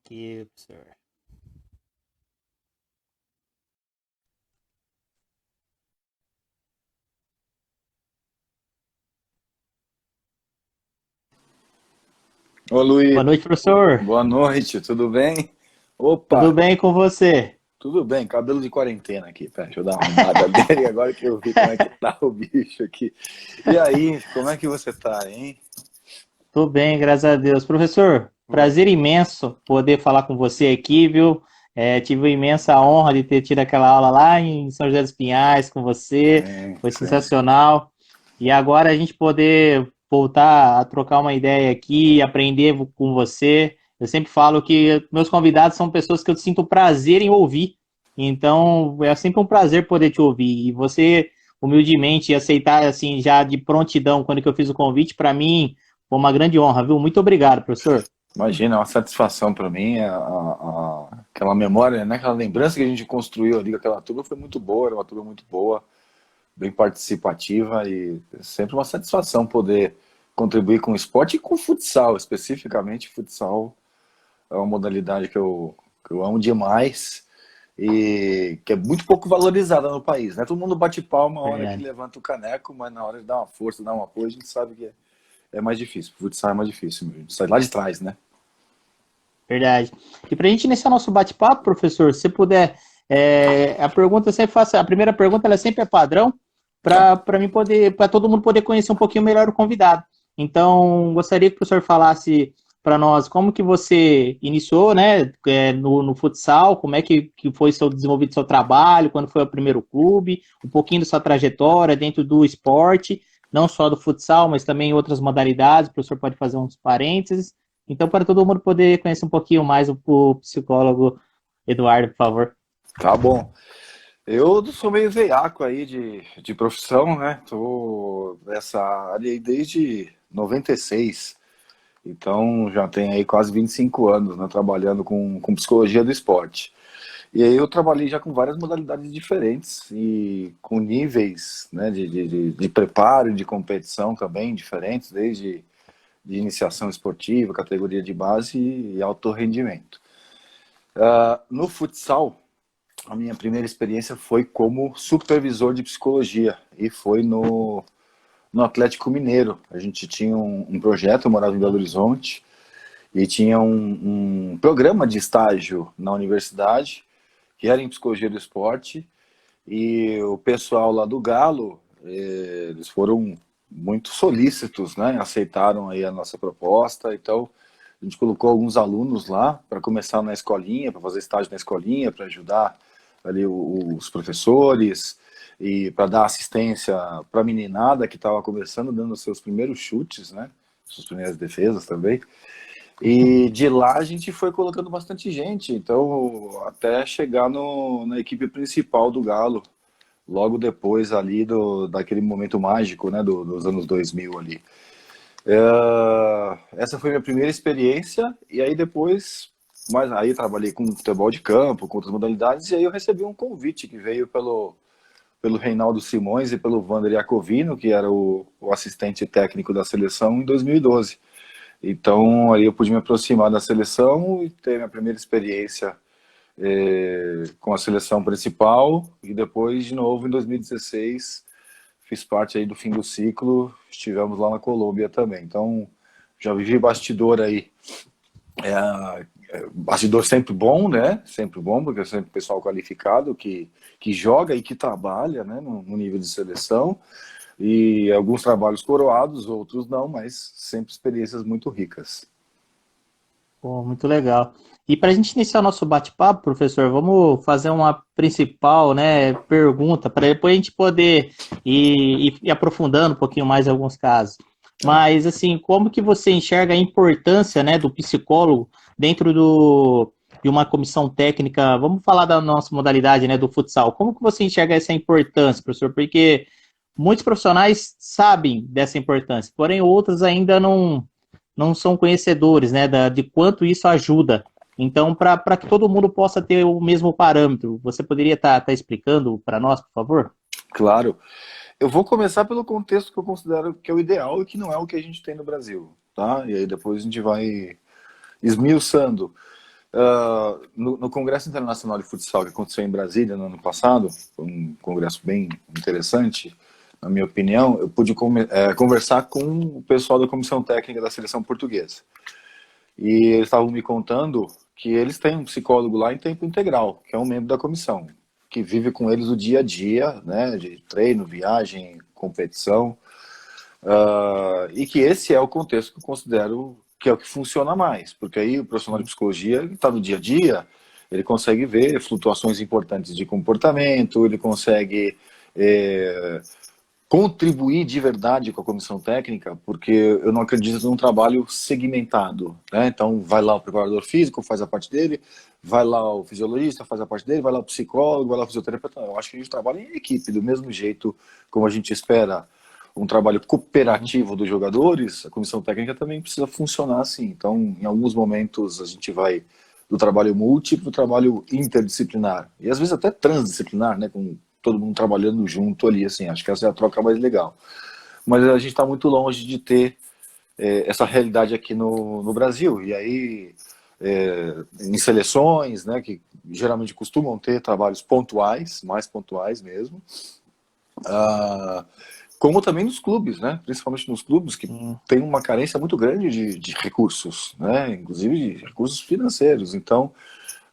aqui, professor. Ô Luiz, Boa noite, professor. boa noite, tudo bem? Opa, Tudo bem com você? tudo bem, cabelo de quarentena aqui, pera, deixa eu dar uma arrumada dele agora que eu vi como é que tá o bicho aqui. E aí, como é que você tá, hein? Tudo bem, graças a Deus. Professor, Oi. prazer imenso poder falar com você aqui, viu? Tive a imensa honra de ter tido aquela aula lá em São José dos Pinhais com você, Sim, foi sim. sensacional. E agora a gente poder voltar a trocar uma ideia aqui, aprender com você. Eu sempre falo que meus convidados são pessoas que eu sinto prazer em ouvir. Então, é sempre um prazer poder te ouvir. E você, humildemente, aceitar assim já de prontidão quando que eu fiz o convite, para mim foi uma grande honra, viu? Muito obrigado, professor. Imagina, é uma satisfação para mim, aquela memória, né, aquela lembrança que a gente construiu ali com aquela turma foi muito boa, era uma turma muito boa, bem participativa e é sempre uma satisfação poder contribuir com o esporte e com o futsal, especificamente futsal. É uma modalidade que eu amo demais e que é muito pouco valorizada no país, né? Todo mundo bate palma a hora que Verdade. levanta o caneco, mas na hora de dar uma força, dar um apoio, a gente sabe que é mais difícil. O futsal é mais difícil, a gente sai lá de trás, né? Verdade. E para a gente iniciar nosso bate-papo, professor, se puder, a pergunta eu sempre faço, a primeira pergunta ela sempre é padrão, Tá. para mim poder, para todo mundo poder conhecer um pouquinho melhor o convidado. Então, gostaria que o professor falasse para nós como que você iniciou, né, no futsal, como é que foi seu desenvolvido seu trabalho, quando foi o primeiro clube, um pouquinho da sua trajetória dentro do esporte, não só do futsal, mas também em outras modalidades. O professor pode fazer uns parênteses. Então, para todo mundo poder conhecer um pouquinho mais o psicólogo Eduardo, por favor. Tá bom. Eu sou meio veiaco aí de profissão, né? Tô nessa área aí desde 96. Então já tem aí quase 25 anos, né, trabalhando com psicologia do esporte. E aí eu trabalhei já com várias modalidades diferentes e com níveis, né, de preparo e de competição também diferentes, desde de iniciação esportiva, categoria de base e alto rendimento. No futsal, a minha primeira experiência foi como supervisor de psicologia e foi no Atlético Mineiro. A gente tinha um projeto, eu morava em Belo Horizonte, e tinha um programa de estágio na universidade, que era em psicologia do esporte, e o pessoal lá do Galo, eles foram muito solícitos, né? Aceitaram aí a nossa proposta, então a gente colocou alguns alunos lá para começar na escolinha, para fazer estágio na escolinha, para ajudar ali os professores e para dar assistência para a meninada que estava começando, dando seus primeiros chutes, né? Suas primeiras defesas também. E de lá a gente foi colocando bastante gente, então até chegar na equipe principal do Galo, logo depois ali daquele momento mágico, né, dos anos 2000 ali. Essa foi a minha primeira experiência, e aí depois, mas aí trabalhei com futebol de campo, com outras modalidades, e aí eu recebi um convite que veio pelo Reinaldo Simões e pelo Vander Iacovino, que era o assistente técnico da seleção em 2012. Então, aí eu pude me aproximar da seleção e ter minha primeira experiência com a seleção principal e depois, de novo, em 2016, fiz parte aí do fim do ciclo, estivemos lá na Colômbia também. Então, já vivi bastidor aí. Bastidor sempre bom, né? Sempre bom, porque é sempre pessoal qualificado que joga e que trabalha, né, no nível de seleção. E alguns trabalhos coroados, outros não, mas sempre experiências muito ricas. Pô, muito legal. E para a gente iniciar o nosso bate-papo, professor, vamos fazer uma principal, né, pergunta, para depois a gente poder ir aprofundando um pouquinho mais em alguns casos. Tá. Mas, assim, como que você enxerga a importância, né, do psicólogo dentro de uma comissão técnica? Vamos falar da nossa modalidade, né, do futsal. Como que você enxerga essa importância, professor? Porque muitos profissionais sabem dessa importância, porém outros ainda não são conhecedores, né, de quanto isso ajuda. Então, para que todo mundo possa ter o mesmo parâmetro, você poderia estar explicando para nós, por favor? Claro. Eu vou começar pelo contexto que eu considero que é o ideal e que não é o que a gente tem no Brasil, tá? E aí depois a gente vai esmiuçando. no Congresso Internacional de Futsal que aconteceu em Brasília no ano passado, foi um congresso bem interessante, na minha opinião, eu pude conversar com o pessoal da comissão técnica da seleção portuguesa. E eles estavam me contando que eles têm um psicólogo lá em tempo integral, que é um membro da comissão, que vive com eles o dia a dia, né, de treino, viagem, competição, e que esse é o contexto que eu considero que é o que funciona mais, porque aí o profissional de psicologia está no dia a dia, ele consegue ver flutuações importantes de comportamento, ele consegue contribuir de verdade com a comissão técnica, porque eu não acredito num trabalho segmentado, né? Então vai lá o preparador físico, faz a parte dele, vai lá o fisiologista, faz a parte dele, vai lá o psicólogo, vai lá o fisioterapeuta. Eu acho que a gente trabalha em equipe, do mesmo jeito como a gente espera um trabalho cooperativo dos jogadores, a comissão técnica também precisa funcionar assim. Então, em alguns momentos a gente vai do trabalho múltiplo, trabalho interdisciplinar, e às vezes até transdisciplinar, né, com todo mundo trabalhando junto ali, assim, acho que essa é a troca mais legal. Mas a gente está muito longe de ter essa realidade aqui no Brasil, e aí em seleções, né, que geralmente costumam ter trabalhos pontuais, mais pontuais mesmo, como também nos clubes, né, principalmente nos clubes que tem uma carência muito grande de recursos, né, inclusive de recursos financeiros. Então,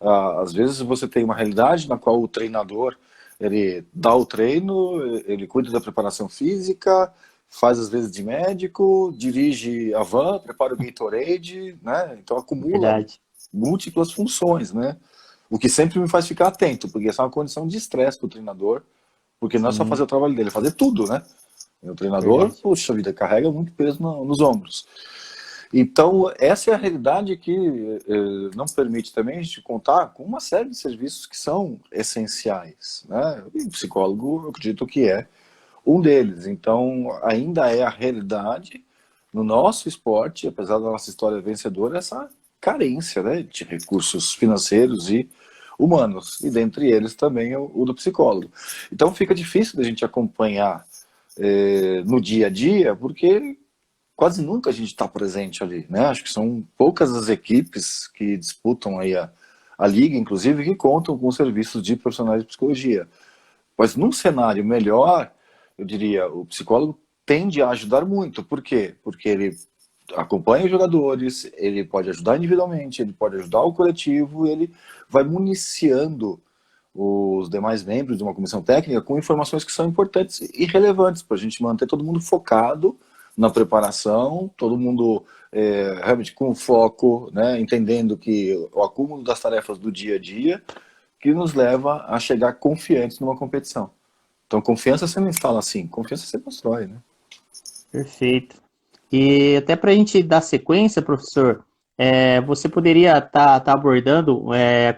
às vezes você tem uma realidade na qual o treinador ele dá o treino, ele cuida da preparação física, faz às vezes de médico, dirige a van, prepara o Gatorade, né? Então acumula Verdade. múltiplas funções, né? O que sempre me faz ficar atento, porque essa é uma condição de estresse para o treinador, porque não é só Sim, fazer o trabalho dele, é fazer tudo, né? E o treinador, verdade. puxa vida, carrega muito peso nos ombros. Então, essa é a realidade que não permite também a gente contar com uma série de serviços que são essenciais, né? E o psicólogo, eu acredito que é um deles. Então, ainda é a realidade no nosso esporte, apesar da nossa história vencedora, essa carência, né, de recursos financeiros e humanos, e dentre eles também o do psicólogo. Então, fica difícil da gente acompanhar no dia a dia, porque quase nunca a gente está presente ali, né? Acho que são poucas as equipes que disputam aí a liga, inclusive, que contam com serviços de profissionais de psicologia. Mas num cenário melhor, eu diria, o psicólogo tende a ajudar muito. Por quê? Porque ele acompanha os jogadores, ele pode ajudar individualmente, ele pode ajudar o coletivo, ele vai municiando os demais membros de uma comissão técnica com informações que são importantes e relevantes para a gente manter todo mundo focado na preparação, todo mundo realmente com foco, né, entendendo que o acúmulo das tarefas do dia a dia que nos leva a chegar confiantes numa competição. Então, confiança você não instala assim, confiança você constrói, né? Perfeito. E até para a gente dar sequência, professor, você poderia estar abordando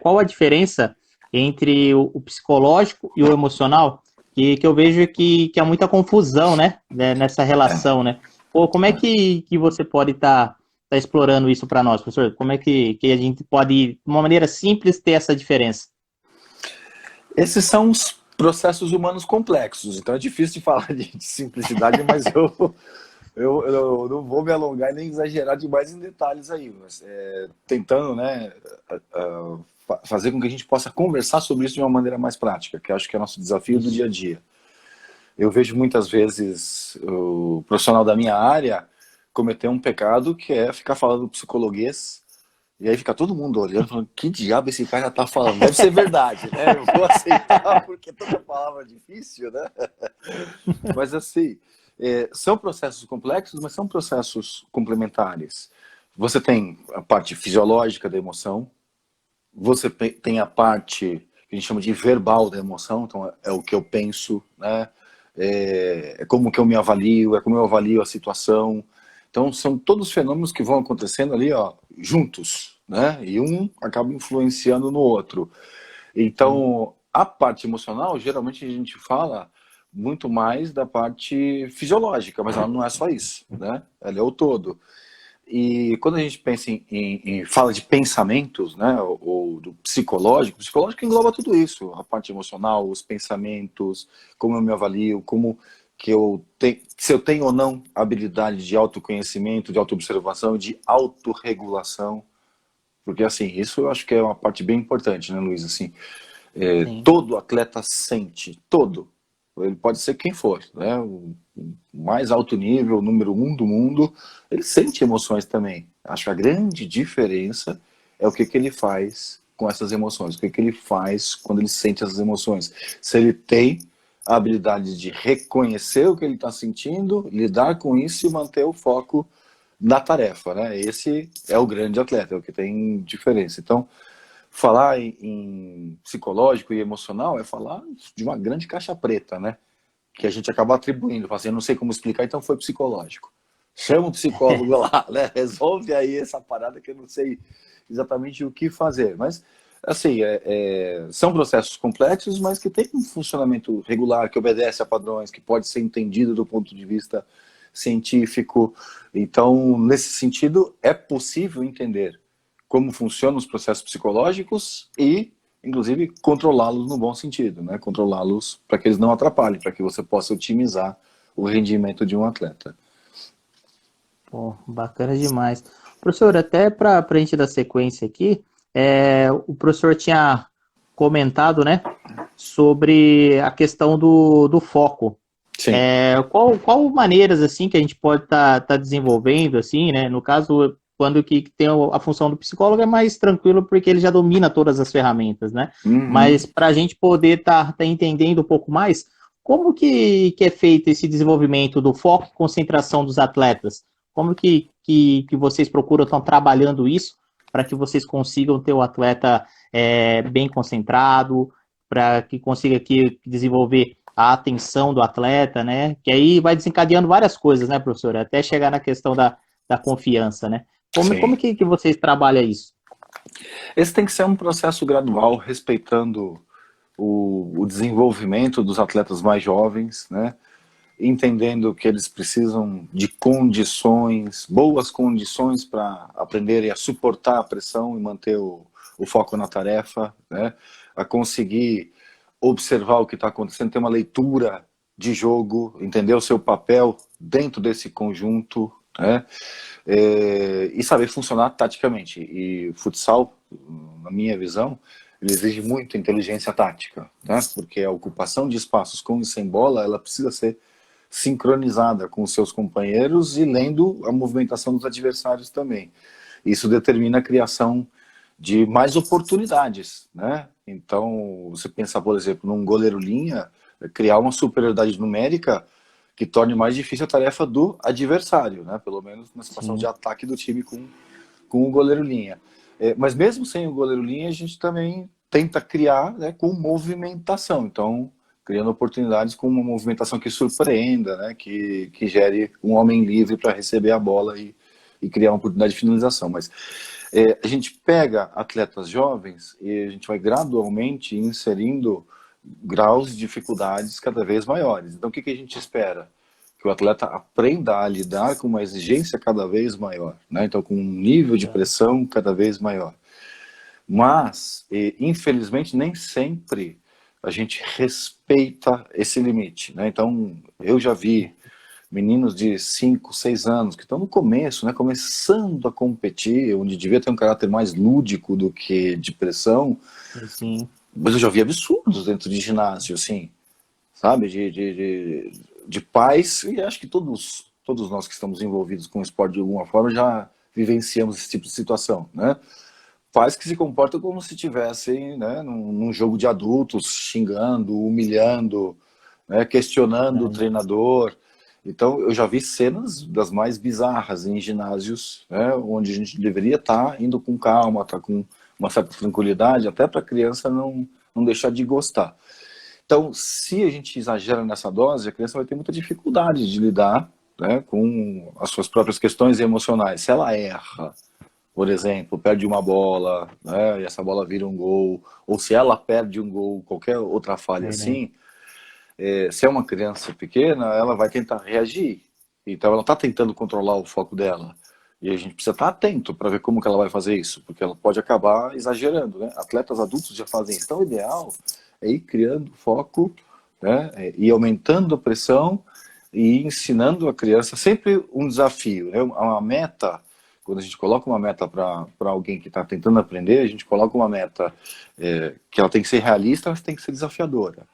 qual a diferença entre o psicológico e o emocional, que eu vejo que há muita confusão, né, nessa relação, né? Pô, como é que você pode estar explorando isso para nós, professor? Como é que a gente pode, de uma maneira simples, ter essa diferença? Esses são os processos humanos complexos, então é difícil de falar de simplicidade, mas eu não vou me alongar e nem exagerar demais em detalhes aí, mas tentando, né, fazer com que a gente possa conversar sobre isso de uma maneira mais prática, que eu acho que é o nosso desafio do Isso. dia a dia. Eu vejo muitas vezes o profissional da minha área cometer um pecado que é ficar falando psicologuês, e aí fica todo mundo olhando, falando, que diabo esse cara tá falando? Deve ser verdade, né? Eu vou aceitar, porque toda palavra é difícil, né? Mas assim, são processos complexos, mas são processos complementares. Você tem a parte fisiológica da emoção, você tem a parte que a gente chama de verbal da emoção, então é o que eu penso, né? É como que eu me avalio, é como eu avalio a situação. Então são todos fenômenos que vão acontecendo ali, ó, juntos, né? E um acaba influenciando no outro. Então, a parte emocional, geralmente a gente fala muito mais da parte fisiológica, mas ela não é só isso, né? Ela é o todo. E quando a gente pensa fala de pensamentos, né, ou do psicológico, o psicológico engloba tudo isso, a parte emocional, os pensamentos, como eu me avalio, como que se eu tenho ou não habilidade de autoconhecimento, de autoobservação, de autorregulação. Porque, assim, isso eu acho que é uma parte bem importante, né, Luiz? Assim, Sim. todo atleta sente, todo. Ele pode ser quem for, né? O mais alto nível, o número um do mundo, ele sente emoções também. Acho que a grande diferença é o que, que ele faz com essas emoções, o que, que ele faz quando ele sente essas emoções. Se ele tem a habilidade de reconhecer o que ele está sentindo, lidar com isso e manter o foco na tarefa, né? Esse é o grande atleta, é o que tem diferença. Então, falar em psicológico e emocional é falar de uma grande caixa preta, né? Que a gente acaba atribuindo, assim, eu não sei como explicar, então foi psicológico. Chama um psicólogo lá, né? Resolve aí essa parada que eu não sei exatamente o que fazer. Mas, assim, são processos complexos, mas que tem um funcionamento regular, que obedece a padrões, que pode ser entendido do ponto de vista científico. Então, nesse sentido, é possível entender como funcionam os processos psicológicos e, inclusive, controlá-los no bom sentido, né? Controlá-los para que eles não atrapalhem, para que você possa otimizar o rendimento de um atleta. Pô, bacana demais. Professor, até para a gente dar sequência aqui, o professor tinha comentado, né, sobre a questão do foco. Sim. Qual maneiras assim que a gente pode tá desenvolvendo assim, né? No caso, quando que tem a função do psicólogo é mais tranquilo porque ele já domina todas as ferramentas, né? Uhum. Mas para a gente poder tá entendendo um pouco mais, como que é feito esse desenvolvimento do foco e concentração dos atletas? Como que vocês procuram estão trabalhando isso para que vocês consigam ter o atleta bem concentrado, para que consiga aqui desenvolver a atenção do atleta, né? Que aí vai desencadeando várias coisas, né, professor? Até chegar na questão da confiança, né? Como Sim. que vocês trabalham isso? Esse tem que ser um processo gradual, respeitando o desenvolvimento dos atletas mais jovens, né? Entendendo que eles precisam de condições, boas condições para aprenderem a suportar a pressão e manter o foco na tarefa, né? A conseguir observar o que está acontecendo, ter uma leitura de jogo, entender o seu papel dentro desse conjunto, né? E saber funcionar taticamente. E futsal, na minha visão, ele exige muito inteligência tática, né? Porque a ocupação de espaços com e sem bola, ela precisa ser sincronizada com os seus companheiros e lendo a movimentação dos adversários também. Isso determina a criação de mais oportunidades, né? Então, você pensar, por exemplo, num goleiro-linha, criar uma superioridade numérica que torne mais difícil a tarefa do adversário, né? Pelo menos na situação de Sim, ataque do time com o goleiro-linha. Mas mesmo sem o goleiro-linha, a gente também tenta criar, né, com movimentação. Então, criando oportunidades com uma movimentação que surpreenda, né, que gere um homem livre para receber a bola e criar uma oportunidade de finalização. Mas a gente pega atletas jovens e a gente vai gradualmente inserindo graus de dificuldades cada vez maiores. Então, o que a gente espera? Que o atleta aprenda a lidar com uma exigência cada vez maior, né? Então, com um nível de pressão cada vez maior. Mas, infelizmente, nem sempre a gente respeita esse limite, né? Então, eu já vi meninos de 5, 6 anos que estão no começo, né, começando a competir, onde devia ter um caráter mais lúdico do que de pressão, sim. mas eu já vi absurdos dentro de ginásio, assim, sabe, de pais, e acho que todos nós que estamos envolvidos com o esporte de alguma forma já vivenciamos esse tipo de situação, né? Pais que se comportam como se estivessem, né, num jogo de adultos, xingando, humilhando, né, questionando o Verdade. treinador. Então, eu já vi cenas das mais bizarras em ginásios, né, onde a gente deveria estar indo com calma, estar com uma certa tranquilidade, até para a criança não deixar de gostar. Então, se a gente exagera nessa dose, a criança vai ter muita dificuldade de lidar, né, com as suas próprias questões emocionais. Se ela erra, por exemplo, perde uma bola, né, e essa bola vira um gol, ou se ela perde um gol, qualquer outra falha Verdade. assim, se é uma criança pequena, ela vai tentar reagir. Então ela está tentando controlar o foco dela. E a gente precisa estar atento para ver como que ela vai fazer isso, porque ela pode acabar exagerando, né? Atletas adultos já fazem isso. Então o ideal é ir criando foco, né? E aumentando a pressão e ensinando a criança sempre um desafio, né? Uma meta quando a gente coloca uma meta para alguém que está tentando aprender, a gente coloca uma meta que ela tem que ser realista, mas tem que ser desafiadora.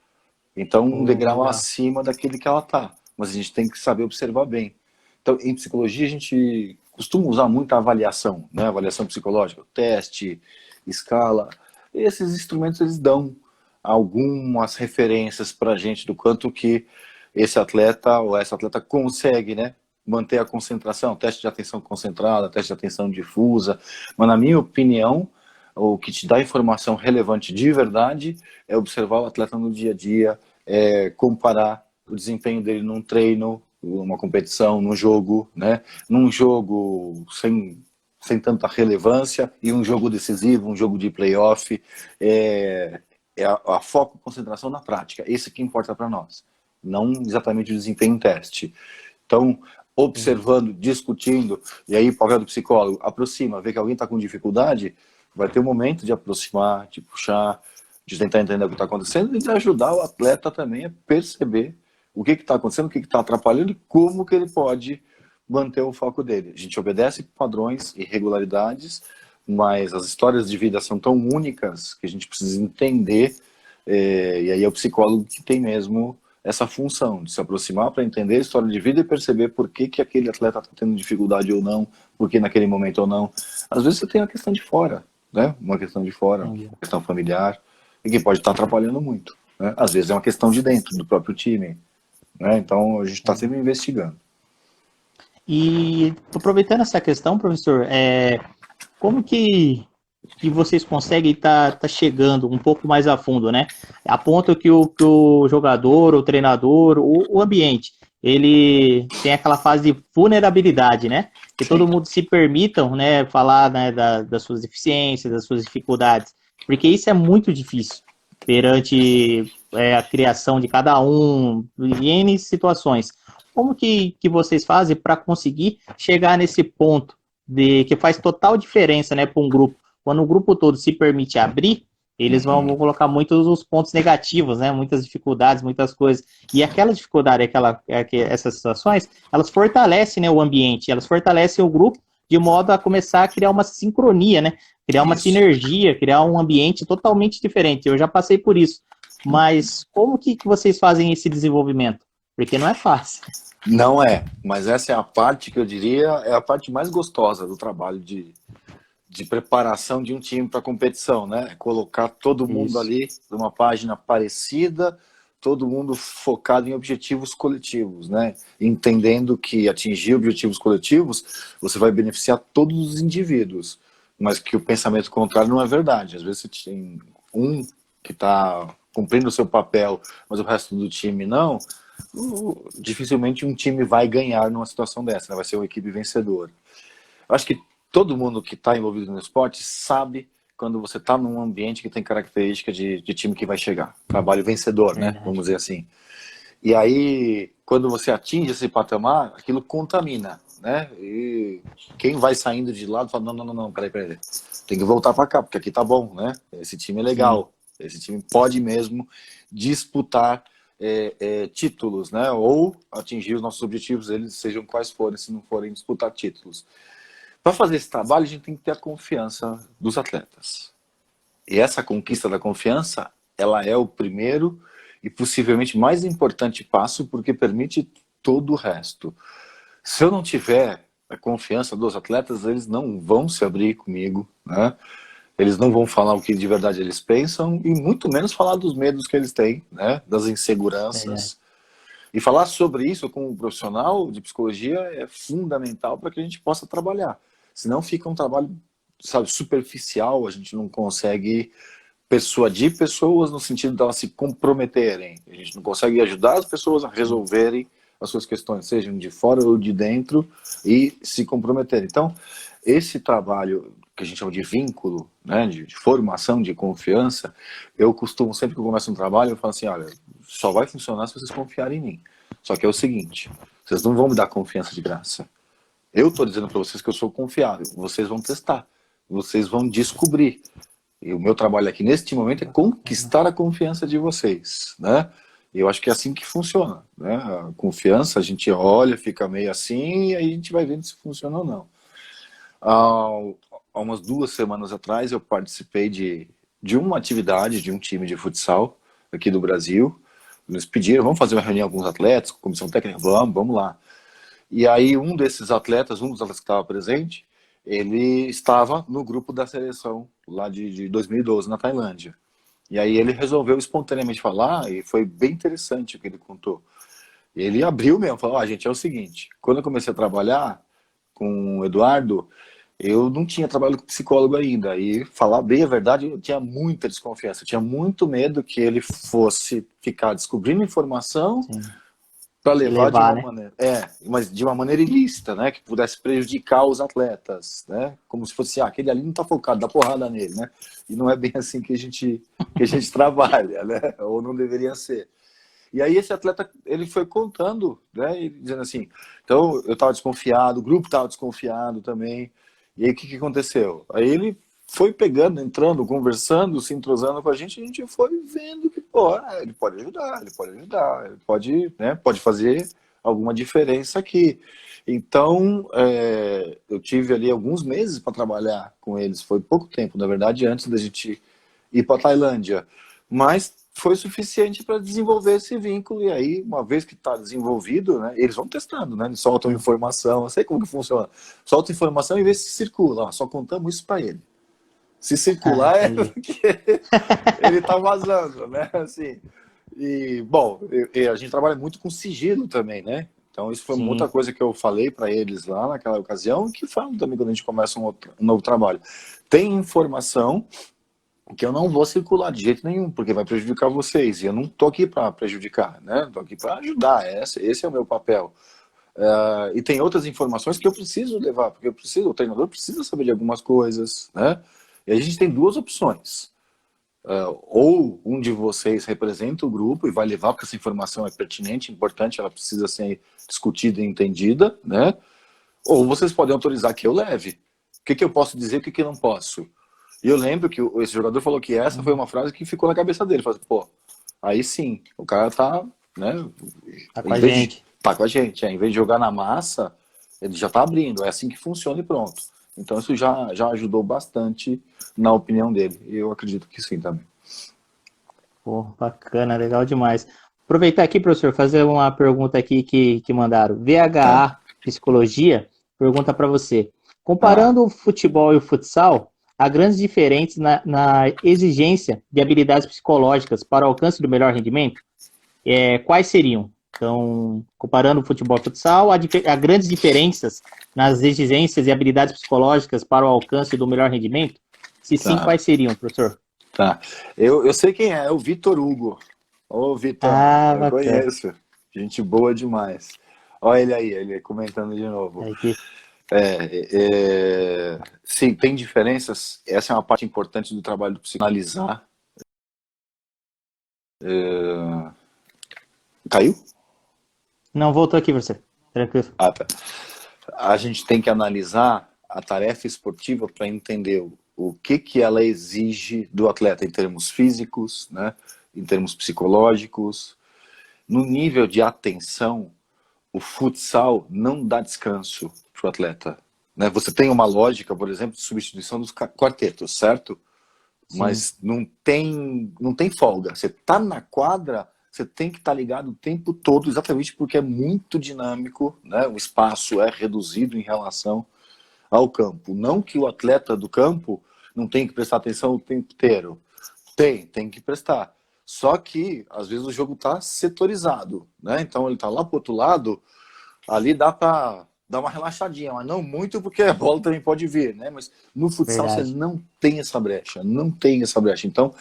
Então, um degrau Legal. acima daquele que ela está. Mas a gente tem que saber observar bem. Então, em psicologia, a gente costuma usar muito a avaliação, né? Avaliação psicológica, teste, escala. Esses instrumentos, eles dão algumas referências para a gente do quanto que esse atleta ou essa atleta consegue, né? Manter a concentração, teste de atenção concentrada, teste de atenção difusa. Mas, na minha opinião, o que te dá informação relevante de verdade é observar o atleta no dia a dia, comparar o desempenho dele num treino, numa competição, num jogo, né? Num jogo sem tanta relevância e um jogo decisivo, um jogo de playoff, a foco e concentração na prática. Esse que importa para nós, não exatamente o desempenho em teste. Então, observando, discutindo, e aí o papel do psicólogo aproxima, vê que alguém está com dificuldade, vai ter um momento de aproximar, de puxar, de tentar entender o que está acontecendo e de ajudar o atleta também a perceber o que está acontecendo, o que está atrapalhando e como que ele pode manter o foco dele. A gente obedece padrões e regularidades, mas as histórias de vida são tão únicas que a gente precisa entender, e aí é o psicólogo que tem mesmo essa função de se aproximar para entender a história de vida e perceber por que aquele atleta está tendo dificuldade ou não, por que naquele momento ou não. Às vezes você tem uma questão de fora, né? Uma questão de fora, uma questão familiar, e que pode estar atrapalhando muito, né? Às vezes é uma questão de dentro do próprio time, né? Então a gente está sempre investigando. E aproveitando essa questão, professor, como que vocês conseguem tá chegando um pouco mais a fundo, né? A ponto que o jogador, o treinador, o ambiente, ele tem aquela fase de vulnerabilidade, né? Que todo mundo se permitam, né, falar, né, das suas deficiências, das suas dificuldades, porque isso é muito difícil perante a criação de cada um, em N situações. Como que vocês fazem para conseguir chegar nesse ponto de que faz total diferença, né, para um grupo? Quando o grupo todo se permite abrir, eles vão colocar muitos os pontos negativos, né? Muitas dificuldades, muitas coisas. E aquela dificuldade, essas situações, elas fortalecem, né, o ambiente, elas fortalecem o grupo de modo a começar a criar uma sincronia, né? Criar uma sinergia, criar um ambiente totalmente diferente. Eu já passei por isso. Mas como que vocês fazem esse desenvolvimento? Porque não é fácil. Não é, mas essa é a parte que eu diria é a parte mais gostosa do trabalho de preparação de um time para competição, né? Colocar todo mundo ali numa página parecida, todo mundo focado em objetivos coletivos, né? Entendendo que atingir objetivos coletivos, você vai beneficiar todos os indivíduos, mas que o pensamento contrário não é verdade. Às vezes você tem um que está cumprindo o seu papel, mas o resto do time não. Dificilmente um time vai ganhar numa situação dessa, né? Vai ser uma equipe vencedora. Eu acho que todo mundo que está envolvido no esporte sabe quando você está num ambiente que tem característica de time que vai chegar. Trabalho vencedor, né? Vamos dizer assim. E aí, quando você atinge esse patamar, aquilo contamina, né? E quem vai saindo de lado fala, não, peraí. Tem que voltar para cá, porque aqui tá bom, né? Esse time é legal. Sim. Esse time pode mesmo disputar títulos, né? Ou atingir os nossos objetivos, eles sejam quais forem, se não forem disputar títulos. Para fazer esse trabalho, a gente tem que ter a confiança dos atletas. E essa conquista da confiança, ela é o primeiro e possivelmente mais importante passo, porque permite todo o resto. Se eu não tiver a confiança dos atletas, eles não vão se abrir comigo, né? Eles não vão falar o que de verdade eles pensam e muito menos falar dos medos que eles têm, né? Das inseguranças. E falar sobre isso com um profissional de psicologia é fundamental para que a gente possa trabalhar. Senão fica um trabalho, sabe, superficial, a gente não consegue persuadir pessoas no sentido de elas se comprometerem. A gente não consegue ajudar as pessoas a resolverem as suas questões, sejam de fora ou de dentro, e se comprometerem. Então, esse trabalho que a gente chama de vínculo, né, de formação de confiança, eu costumo, sempre que eu começo um trabalho, eu falo assim, olha, só vai funcionar se vocês confiarem em mim. Só que é o seguinte, vocês não vão me dar confiança de graça. Eu estou dizendo para vocês que eu sou confiável, vocês vão testar, vocês vão descobrir. E o meu trabalho aqui neste momento é conquistar a confiança de vocês, né? E eu acho que é assim que funciona, né? A confiança, a gente olha, fica meio assim, e aí a gente vai vendo se funciona ou não. Há umas 2 semanas atrás eu participei de uma atividade de um time de futsal aqui do Brasil. Eles pediram, vamos fazer uma reunião com alguns atletas, com a comissão técnica, vamos lá. E aí um dos atletas que estava presente, ele estava no grupo da seleção lá de 2012 na Tailândia. E aí ele resolveu espontaneamente falar, e foi bem interessante o que ele contou. Ele abriu mesmo, falou, gente, é o seguinte, quando eu comecei a trabalhar com o Eduardo, eu não tinha trabalhado com psicólogo ainda, e falar bem a verdade, eu tinha muita desconfiança, eu tinha muito medo que ele fosse ficar descobrindo informação para levar de uma maneira, mas de uma maneira ilícita, né, que pudesse prejudicar os atletas, né, como se fosse, aquele ali não está focado, dá porrada nele, né, e não é bem assim que a gente trabalha, né, ou não deveria ser. E aí esse atleta, ele foi contando, né, e dizendo assim, então eu estava desconfiado, o grupo estava desconfiado também, e aí o que aconteceu? Aí ele foi pegando, entrando, conversando, se entrosando com a gente foi vendo que, ele pode ajudar, ele pode, né, pode fazer alguma diferença aqui. Então, eu tive ali alguns meses para trabalhar com eles, foi pouco tempo, na verdade, antes da gente ir para a Tailândia, mas foi suficiente para desenvolver esse vínculo, e aí, uma vez que está desenvolvido, né, eles vão testando, né, eles soltam informação, eu sei como que funciona, soltam informação e vê se circula, só contamos isso para ele. Se circular é porque ele está vazando, né, assim, e, bom, a gente trabalha muito com sigilo também, né, então isso foi uma outra coisa que eu falei para eles lá naquela ocasião, que falam também quando a gente começa um novo trabalho. Tem informação que eu não vou circular de jeito nenhum, porque vai prejudicar vocês, e eu não tô aqui para prejudicar, né? Tô aqui para ajudar, esse é o meu papel. E tem outras informações que eu preciso levar, porque o treinador precisa saber de algumas coisas, né? E a gente tem duas opções. Ou um de vocês representa o grupo e vai levar, porque essa informação é pertinente, importante, ela precisa ser discutida e entendida, né? Ou vocês podem autorizar que eu leve. O que eu posso dizer e o que eu não posso? E eu lembro que esse jogador falou que essa foi uma frase que ficou na cabeça dele. Falou, pô, aí sim, o cara tá, né? Tá com a gente. Tá com a gente. Em vez de jogar na massa, ele já tá abrindo. É assim que funciona e pronto. Então isso já ajudou bastante na opinião dele. E eu acredito que sim também. Pô, bacana, legal demais. Aproveitar aqui, professor, fazer uma pergunta aqui que mandaram. VHA Psicologia pergunta para você. Comparando o futebol e o futsal, há grandes diferenças na exigência de habilidades psicológicas para o alcance do melhor rendimento? Quais seriam? Então, comparando o futebol e o futsal, há grandes diferenças nas exigências e habilidades psicológicas para o alcance do melhor rendimento? Se sim, quais seriam, professor? Tá. Eu sei quem é o Vitor Hugo. Ô, Vitor, eu bacana. conheço. Gente boa demais. Olha ele aí, ele comentando de novo. Sim, tem diferenças. Essa é uma parte importante do trabalho do psicanalizar. Caiu? Não, voltou aqui, você. Tranquilo. Tá. A gente tem que analisar a tarefa esportiva para entender o que ela exige do atleta em termos físicos, né, em termos psicológicos. No nível de atenção, o futsal não dá descanso para o atleta. Né? Você tem uma lógica, por exemplo, de substituição dos quartetos, certo? Sim. Mas não tem folga. Você está na quadra, você tem que estar ligado o tempo todo, exatamente porque é muito dinâmico, né? O espaço é reduzido em relação ao campo. Não que o atleta do campo não tenha que prestar atenção o tempo inteiro. Tem que prestar. Só que, às vezes, o jogo está setorizado, né? Então, ele está lá pro outro lado, ali dá para dar uma relaxadinha, mas não muito, porque a bola também pode vir, né? Mas no futsal você não tem essa brecha, Então,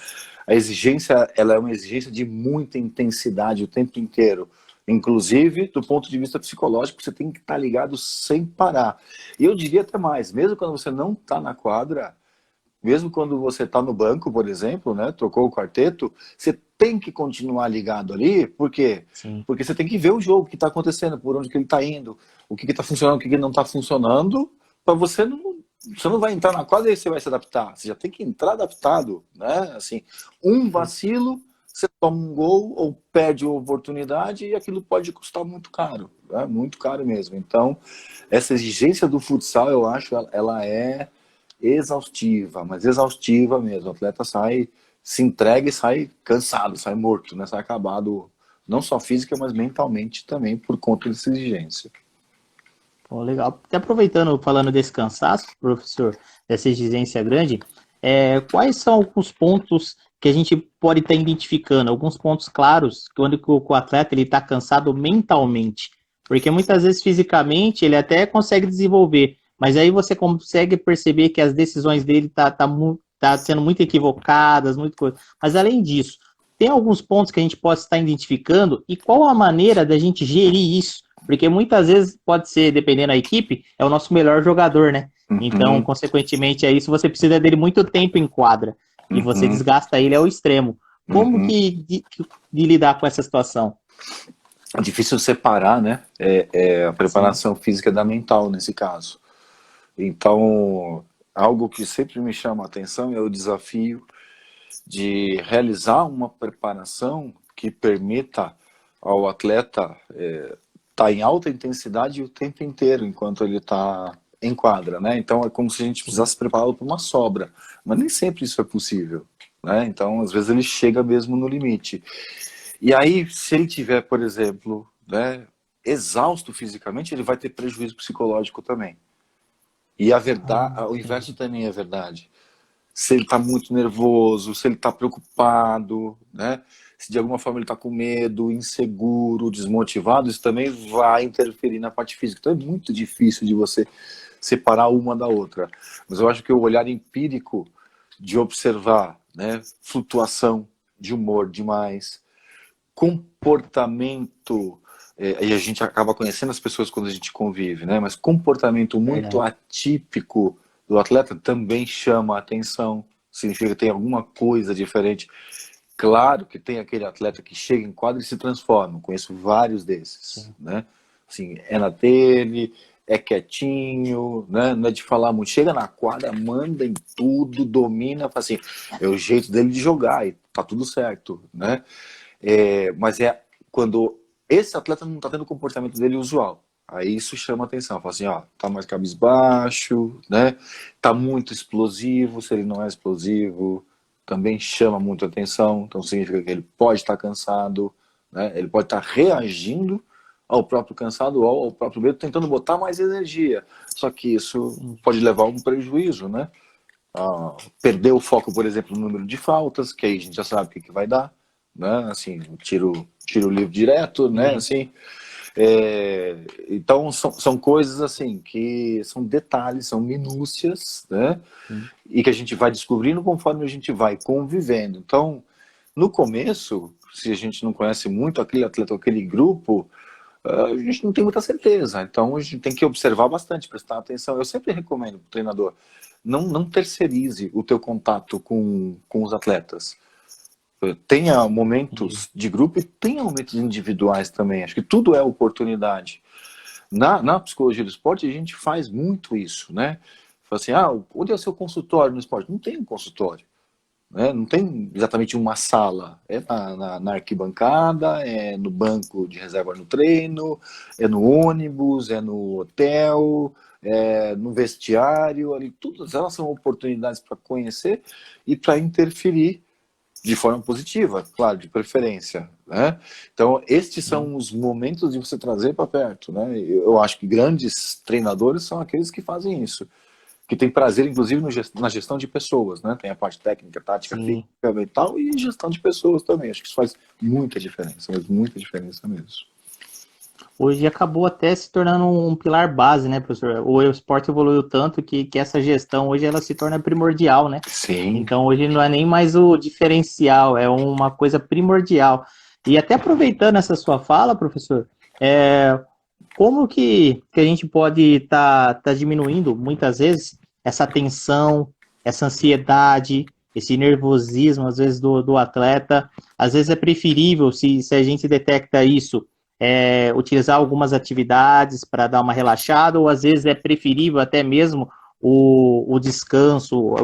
a exigência, ela é uma exigência de muita intensidade o tempo inteiro. Inclusive, do ponto de vista psicológico, você tem que estar ligado sem parar. E eu diria até mais, mesmo quando você não está na quadra, mesmo quando você está no banco, por exemplo, né, trocou o quarteto, você tem que continuar ligado ali, por quê? Sim. Porque você tem que ver o jogo, o que está acontecendo, por onde que ele está indo, o que está funcionando, o que não está funcionando, para você não vai entrar na quadra e você vai se adaptar, você já tem que entrar adaptado, né, assim, um vacilo você toma um gol ou perde a oportunidade e aquilo pode custar muito caro, né? Muito caro mesmo. Então, essa exigência do futsal, eu acho, ela é exaustiva, mas exaustiva mesmo. O atleta se entrega e sai cansado, sai morto, né? Sai acabado, não só física, mas mentalmente também, por conta dessa exigência. Pô, legal. Até aproveitando, falando desse cansaço, professor, dessa exigência grande, quais são alguns pontos que a gente pode estar identificando, alguns pontos claros, quando o atleta está cansado mentalmente? Porque muitas vezes, fisicamente, ele até consegue desenvolver, mas aí você consegue perceber que as decisões dele tá sendo muito equivocadas, muito coisa. Mas além disso, tem alguns pontos que a gente pode estar identificando e qual a maneira da gente gerir isso? Porque muitas vezes pode ser, dependendo da equipe, é o nosso melhor jogador, né? Então, consequentemente, é isso, você precisa dele muito tempo em quadra. E você desgasta ele ao extremo. Como que de lidar com essa situação? É difícil separar, né? A preparação física da mental, nesse caso. Então, algo que sempre me chama a atenção é o desafio de realizar uma preparação que permita ao atleta estar em alta intensidade o tempo inteiro, enquanto ele está em quadra, né? Então é como se a gente precisasse prepará-lo para uma sobra, mas nem sempre isso é possível, né? Então às vezes ele chega mesmo no limite. E aí, se ele tiver, por exemplo, né, exausto fisicamente, ele vai ter prejuízo psicológico também. E a verdade, o inverso também é verdade. Se ele está muito nervoso, se ele está preocupado, né? Se de alguma forma ele está com medo, inseguro, desmotivado, isso também vai interferir na parte física. Então é muito difícil de você separar uma da outra. Mas eu acho que o olhar empírico de observar, né, flutuação de humor demais, comportamento, e a gente acaba conhecendo as pessoas quando a gente convive, né? Mas comportamento muito atípico do atleta também chama a atenção, significa que tem alguma coisa diferente. Claro que tem aquele atleta que chega em quadra e se transforma, conheço vários desses, né? Assim, é na dele, é quietinho, né? Não é de falar muito, chega na quadra, manda em tudo, domina, assim, é o jeito dele de jogar e tá tudo certo, né? Mas é quando esse atleta não tá tendo o comportamento dele usual. Aí isso chama atenção, fala assim, ó, tá mais cabisbaixo, né? Tá muito explosivo, se ele não é explosivo, também chama muito atenção, então significa que ele pode estar cansado, né? Ele pode estar reagindo ao próprio cansado ou ao próprio medo, tentando botar mais energia. Só que isso pode levar a um prejuízo, né? Perder o foco, por exemplo, no número de faltas, que aí a gente já sabe o que vai dar, né? Assim, tiro livre direto, né? Assim, então são coisas assim que são detalhes, são minúcias, né? E que a gente vai descobrindo conforme a gente vai convivendo. Então, no começo, se a gente não conhece muito aquele atleta, aquele grupo, a gente não tem muita certeza. Então a gente tem que observar bastante, prestar atenção. Eu sempre recomendo para o treinador, não terceirize o teu contato com os atletas. Tenha momentos de grupo e tenha momentos individuais também. Acho que tudo é oportunidade. Na psicologia do esporte, a gente faz muito isso, né? Fala assim, onde é o seu consultório no esporte? Não tem um consultório, né? Não tem exatamente uma sala. É na arquibancada, é no banco de reserva no treino, é no ônibus, é no hotel, é no vestiário. Ali, todas elas são oportunidades para conhecer e para interferir de forma positiva, claro, de preferência, né? Então, estes são os momentos de você trazer para perto, né? Eu acho que grandes treinadores são aqueles que fazem isso, que tem prazer, inclusive, na gestão de pessoas, né? Tem a parte técnica, tática, física, mental e gestão de pessoas também. Acho que isso faz muita diferença, mas muita diferença mesmo. Hoje acabou até se tornando um pilar base, né, professor? O esporte evoluiu tanto que essa gestão hoje ela se torna primordial, né? Sim. Então hoje não é nem mais o diferencial, é uma coisa primordial. E até aproveitando essa sua fala, professor, como que a gente pode tá diminuindo, muitas vezes, essa tensão, essa ansiedade, esse nervosismo, às vezes, do atleta? Às vezes é preferível, se a gente detecta isso, utilizar algumas atividades para dar uma relaxada, ou às vezes é preferível até mesmo o descanso,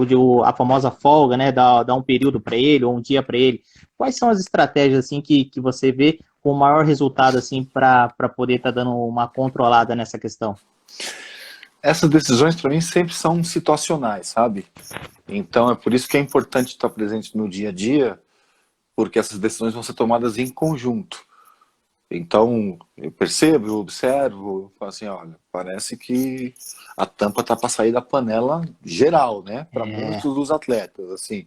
a famosa folga, né? Dar um período para ele, ou um dia para ele. Quais são as estratégias assim que você vê com o maior resultado assim para poder estar dando uma controlada nessa questão? Essas decisões para mim sempre são situacionais, sabe? Então é por isso que é importante estar presente no dia a dia, porque essas decisões vão ser tomadas em conjunto. Então eu percebo, eu observo, eu falo assim, olha, parece que a tampa tá para sair da panela geral, né? Para É, muitos dos atletas, assim.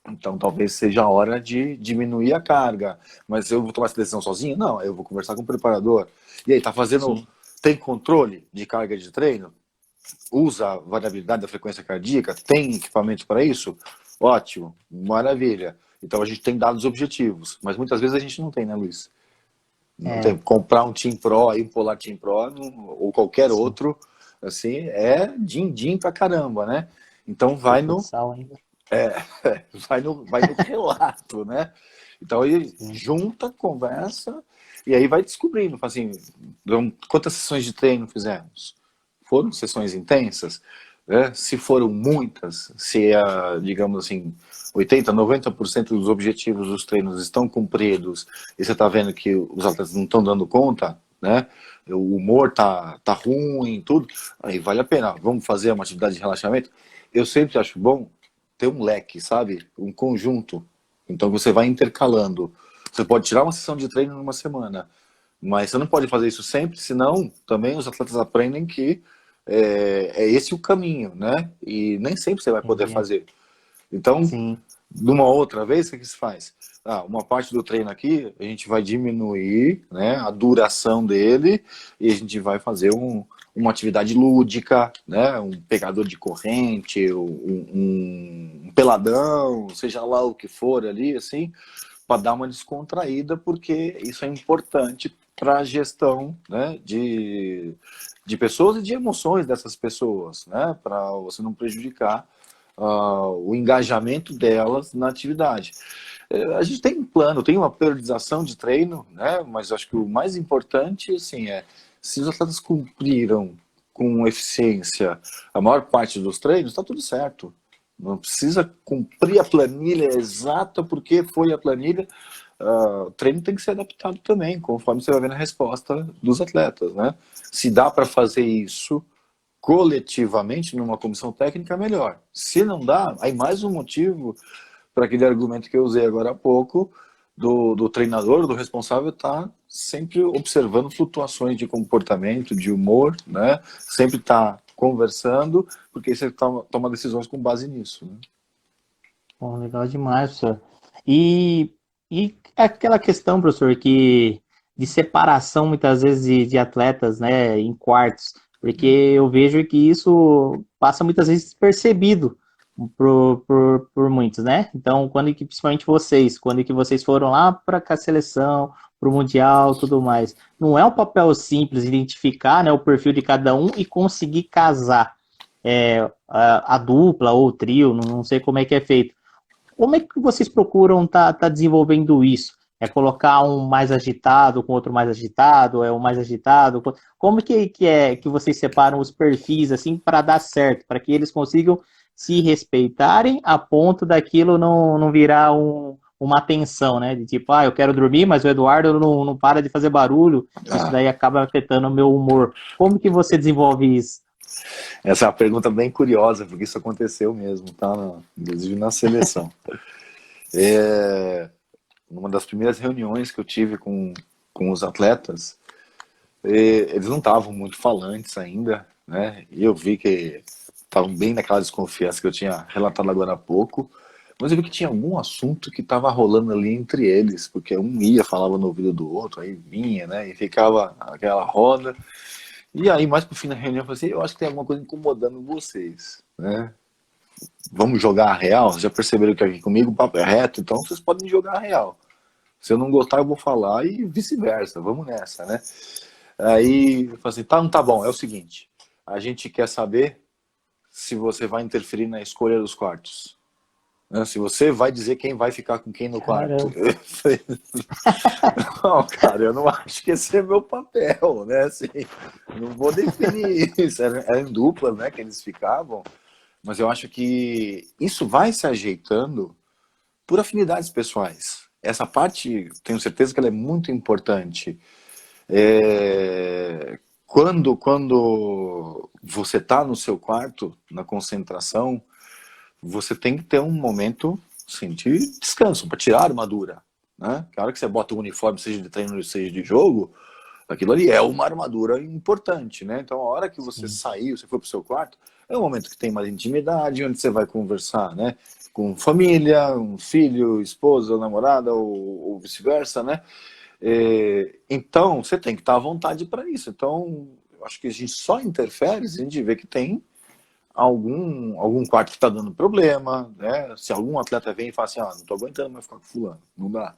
Então talvez seja a hora de diminuir a carga. Mas eu vou tomar essa decisão sozinho? Não, eu vou conversar com o preparador. E aí, tá fazendo. sim, Tem controle de carga de treino? Usa a variabilidade da frequência cardíaca? Tem equipamento para isso? Ótimo, maravilha. Então a gente tem dados objetivos, mas muitas vezes a gente não tem, né, Luiz? Não tem. é, Comprar um Team Pro aí, um Polar Team Pro, ou qualquer sim. outro, assim, é din-din pra caramba, né? Então Do futsal ainda. vai no relato, né? Então aí Sim, junta, conversa, e aí vai descobrindo, assim, quantas sessões de treino fizemos? Foram sessões intensas? Né? Se foram muitas, se, digamos assim, 80, 90% dos objetivos dos treinos estão cumpridos e você está vendo que os atletas não estão dando conta, né? O humor tá ruim, tudo, aí vale a pena. Vamos fazer uma atividade de relaxamento? Eu sempre acho bom ter um leque, sabe? Um conjunto. Então você vai intercalando. Você pode tirar uma sessão de treino numa semana, mas você não pode fazer isso sempre, senão também os atletas aprendem que é esse o caminho, né? E nem sempre você vai poder entendi. fazer. Então, Sim, numa outra vez, o que se faz? Uma parte do treino aqui, a gente vai diminuir, né, a duração dele e a gente vai fazer uma atividade lúdica, né, um pegador de corrente, um peladão, seja lá o que for ali, assim, para dar uma descontraída, porque isso é importante para a gestão, né, de pessoas e de emoções dessas pessoas, né, para você não prejudicar o engajamento delas na atividade. A gente tem um plano, tem uma periodização de treino, né, mas acho que o mais importante, assim, se os atletas cumpriram com eficiência a maior parte dos treinos, está tudo certo. Não precisa cumprir a planilha exata porque foi a planilha. O treino tem que ser adaptado também, conforme você vai ver na resposta dos atletas, né? Se dá para fazer isso coletivamente numa comissão técnica, melhor. Se não dá, aí mais um motivo para aquele argumento que eu usei agora há pouco, do treinador, do responsável, estar sempre observando flutuações de comportamento, de humor, né? Sempre estar conversando, porque você toma decisões com base nisso. Né? bom, legal demais, professor. E, e aquela questão, professor, que de separação muitas vezes de atletas, né, em quartos, porque eu vejo que isso passa muitas vezes despercebido por muitos, né? Então, principalmente vocês, quando que vocês foram lá para a seleção, para o Mundial, tudo mais, não é um papel simples identificar, né, o perfil de cada um e conseguir casar a dupla ou o trio, não sei como é que é feito. Como é que vocês procuram tá desenvolvendo isso? É colocar um mais agitado com outro mais agitado? É um mais agitado? Como que é que vocês separam os perfis assim para dar certo, para que eles consigam se respeitarem a ponto daquilo não virar uma tensão, né? De tipo, eu quero dormir, mas o Eduardo não para de fazer barulho, isso Ah, daí acaba afetando o meu humor. Como que você desenvolve isso? essa é uma pergunta bem curiosa, porque isso aconteceu mesmo, tá? Inclusive na seleção. Numa das primeiras reuniões que eu tive com os atletas, eles não estavam muito falantes ainda, né? E eu vi que estavam bem naquela desconfiança que eu tinha relatado agora há pouco, mas eu vi que tinha algum assunto que estava rolando ali entre eles, porque um ia, falava no ouvido do outro, aí vinha, né? E ficava aquela roda. E aí, mais pro fim da reunião, eu falei assim, eu acho que tem alguma coisa incomodando vocês, né? Vamos jogar a real? Vocês já perceberam que aqui comigo o papo é reto, então vocês podem jogar a real. Se eu não gostar, eu vou falar e vice-versa, vamos nessa, né? Aí eu falei assim, tá bom, é o seguinte, a gente quer saber se você vai interferir na escolha dos quartos. né? Se você vai dizer quem vai ficar com quem no quarto. Caramba. Eu falei, não, cara, eu não acho que esse é meu papel, né? Assim, não vou definir isso. Era em dupla, né, que eles ficavam. Mas eu acho que isso vai se ajeitando por afinidades pessoais. Essa parte, tenho certeza que ela é muito importante. Quando você está no seu quarto, na concentração, você tem que ter um momento assim, de descanso, para tirar a armadura. Né? Que a hora que você bota o uniforme, seja de treino, seja de jogo, aquilo ali é uma armadura importante. Né? Então, a hora que você Sim. sair, você for para o seu quarto, é um momento que tem mais intimidade, onde você vai conversar, né? Com família, um filho, esposa, namorada, ou vice-versa, né? Então, você tem que estar à vontade para isso. Então, eu acho que a gente só interfere se a gente vê que tem algum quarto que está dando problema, né? Se algum atleta vem e fala assim, não estou aguentando mais ficar com fulano, não dá.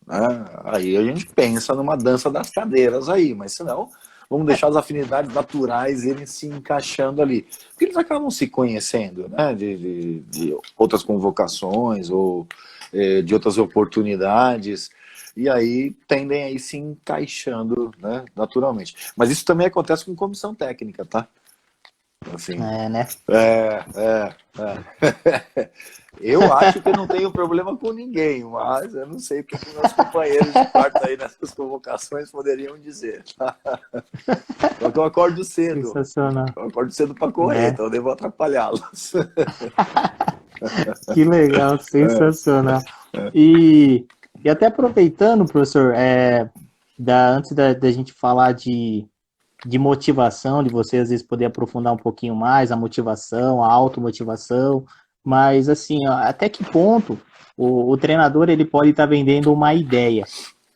Né? Aí a gente pensa numa dança das cadeiras aí, mas senão vamos deixar as afinidades naturais eles se encaixando ali. Porque eles acabam se conhecendo, né? De outras convocações ou de outras oportunidades. E aí tendem a ir se encaixando, né, naturalmente. Mas isso também acontece com comissão técnica, tá? Assim, É, né? eu acho que eu não tenho problema com ninguém, mas eu não sei o que meus companheiros de quarto aí nessas convocações poderiam dizer. Porque eu acordo cedo. Sensacional. Eu acordo cedo para correr, Né? então eu devo atrapalhá-los. Que legal, sensacional. E, e até aproveitando, professor, antes da gente falar de motivação, de você às vezes poder aprofundar um pouquinho mais a motivação, a automotivação, mas assim, ó, até que ponto o treinador ele pode estar vendendo uma ideia?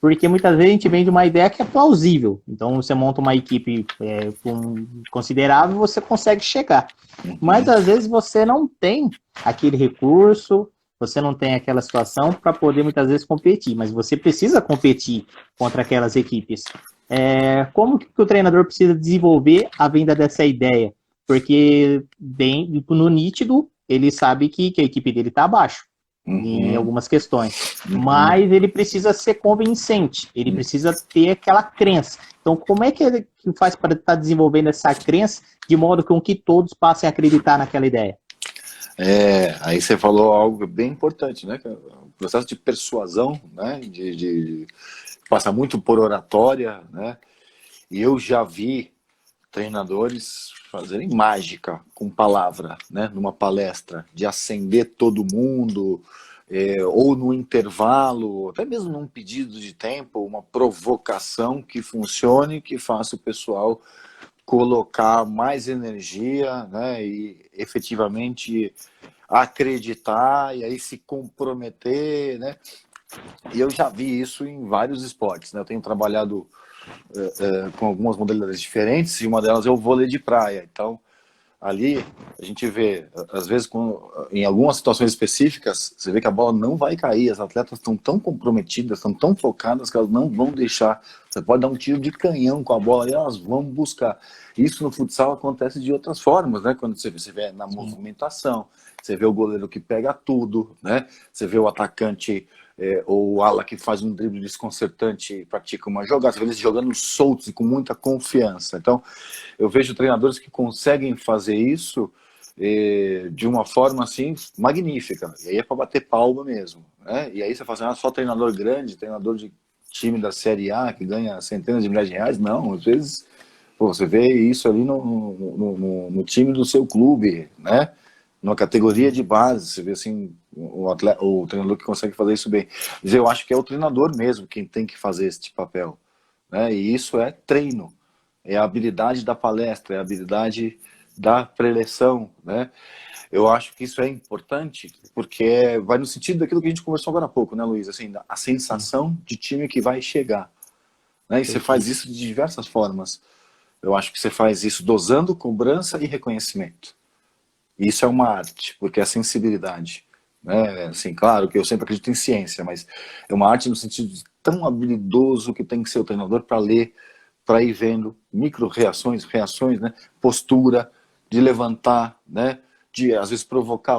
Porque muitas vezes a gente vende uma ideia que é plausível. Então você monta uma equipe considerável, você consegue chegar. Mas às vezes você não tem aquele recurso, você não tem aquela situação para poder muitas vezes competir, mas você precisa competir contra aquelas equipes. Como que o treinador precisa desenvolver a venda dessa ideia? Porque bem no nítido ele sabe que a equipe dele está abaixo em Uhum, algumas questões, uhum. mas ele precisa ser convincente, ele precisa ter aquela crença. Então, como é que ele faz para estar desenvolvendo essa crença de modo com que todos passem a acreditar naquela ideia? Aí você falou algo bem importante, né? O processo de persuasão, né? De passa muito por oratória, né? E eu já vi treinadores fazerem mágica com palavra, né? Numa palestra, de acender todo mundo, ou no intervalo, até mesmo num pedido de tempo, uma provocação que funcione, que faça o pessoal colocar mais energia, né? E efetivamente acreditar e aí se comprometer, né? E eu já vi isso em vários esportes, né? Eu tenho trabalhado com algumas modalidades diferentes e uma delas é o vôlei de praia. Então, ali a gente vê, às vezes, em algumas situações específicas, você vê que a bola não vai cair, as atletas estão tão comprometidas, estão tão focadas que elas não vão deixar. Você pode dar um tiro de canhão com a bola e elas vão buscar. Isso no futsal acontece de outras formas, né? Quando você vê na Sim. movimentação, você vê o goleiro que pega tudo, né? Você vê o atacante ou o ala que faz um drible desconcertante e pratica uma jogada, você vê eles jogando soltos e com muita confiança. Então, eu vejo treinadores que conseguem fazer isso de uma forma assim magnífica. E aí é para bater palma mesmo. Né? E aí você fala assim, só treinador grande, treinador de time da Série A que ganha centenas de milhares de reais. Não, às vezes você vê isso ali no time do seu clube, né? Numa categoria de base, você vê assim o treinador que consegue fazer isso bem. Mas eu acho que é o treinador mesmo quem tem que fazer esse papel. Né? E isso é treino. É a habilidade da palestra, é a habilidade da preleção, né? Eu acho que isso é importante porque vai no sentido daquilo que a gente conversou agora há pouco, né, Luiz? Assim, a Sim, sensação de time que vai chegar, né? E você faz perfeito. isso de diversas formas. Eu acho que você faz isso dosando cobrança e reconhecimento. E isso é uma arte, porque é sensibilidade. Né? Assim, claro que eu sempre acredito em ciência, mas é uma arte no sentido de tão habilidoso que tem que ser o treinador para ler, para ir vendo micro-reações, reações, né? Postura, de levantar, né? De às vezes provocar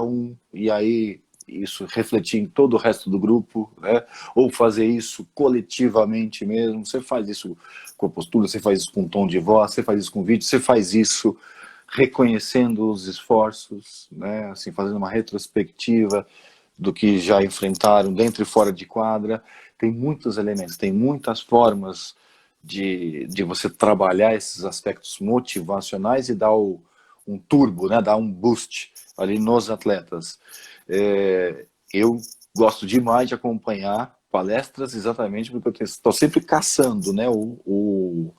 e aí isso refletir em todo o resto do grupo, né? Ou fazer isso coletivamente mesmo. Você faz isso com a postura, você faz isso com tom de voz, você faz isso com vídeo, você faz isso reconhecendo os esforços, né? Assim, fazendo uma retrospectiva do que já enfrentaram dentro e fora de quadra. Tem muitos elementos, tem muitas formas de você trabalhar esses aspectos motivacionais e dar um turbo, né? Dar um boost ali nos atletas. Eu gosto demais de acompanhar palestras exatamente porque eu estou sempre caçando, né? O,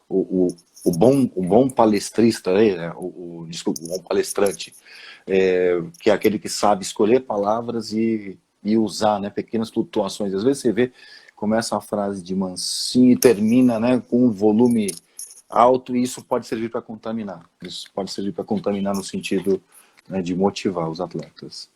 o bom palestrista, né? Desculpa, o bom palestrante, que é aquele que sabe escolher palavras e usar, né, pequenas flutuações. Às vezes você vê, começa a frase de mansinho e termina, né, com um volume alto, e isso pode servir para contaminar. Isso pode servir para contaminar no sentido, né, de motivar os atletas.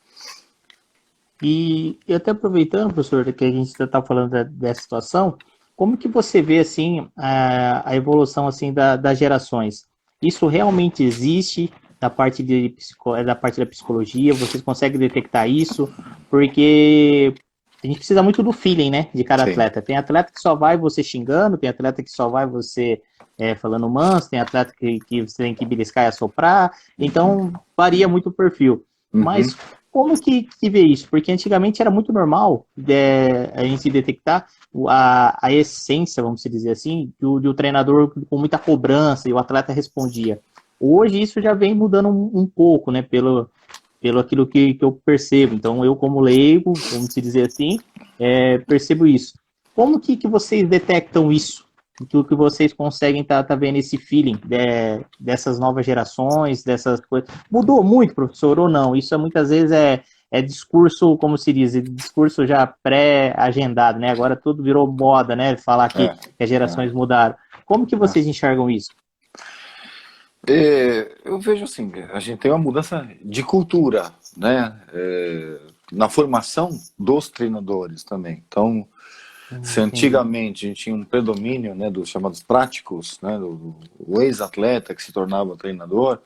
E até aproveitando, professor, que a gente está falando dessa situação, como que você vê assim a evolução assim das gerações? Isso realmente existe da parte da psicologia? Vocês conseguem detectar isso? Porque a gente precisa muito do feeling, né, de cada Sim. atleta. Tem atleta que só vai você xingando, tem atleta que só vai você falando manso, tem atleta que você tem que beliscar e assoprar. Então varia muito o perfil. Mas como que vê isso? Porque antigamente era muito normal a gente detectar a essência, vamos dizer assim, do treinador com muita cobrança e o atleta respondia. Hoje isso já vem mudando um pouco, né, pelo aquilo que eu percebo. Então eu como leigo, vamos dizer assim, percebo isso. Como que vocês detectam isso? O que vocês conseguem tá vendo esse feeling dessas novas gerações, dessas coisas? Mudou muito, professor, ou não? Isso muitas vezes é discurso, como se diz, discurso já pré-agendado, né? Agora tudo virou moda, né? Falar que as gerações mudaram. Como que vocês enxergam isso? Eu vejo assim, a gente tem uma mudança de cultura, né? Na formação dos treinadores também. Então, se antigamente a gente tinha um predomínio, né, dos chamados práticos, né, do ex-atleta que se tornava treinador,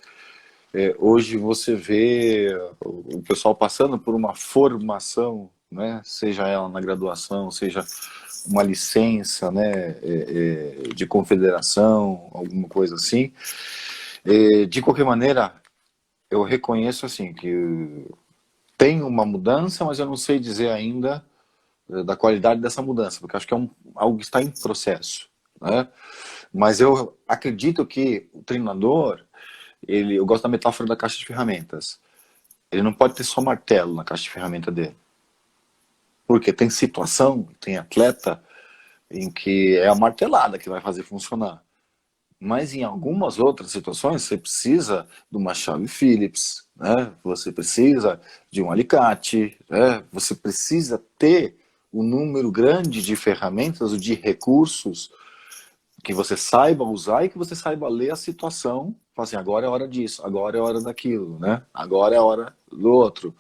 hoje você vê o pessoal passando por uma formação, né, seja ela na graduação, seja uma licença, né, de confederação, alguma coisa assim. De qualquer maneira, eu reconheço assim que tem uma mudança, mas eu não sei dizer ainda da qualidade dessa mudança, porque acho que é algo que está em processo, né? Mas eu acredito que o treinador, eu gosto da metáfora da caixa de ferramentas. Ele não pode ter só martelo na caixa de ferramenta dele. Porque tem situação, tem atleta em que é a martelada que vai fazer funcionar. Mas em algumas outras situações você precisa de uma chave Phillips, né? Você precisa de um alicate, né? Você precisa ter um número grande de ferramentas, de recursos que você saiba usar e que você saiba ler a situação. Falar assim, agora é hora disso, agora é hora daquilo, né? Agora é hora do outro.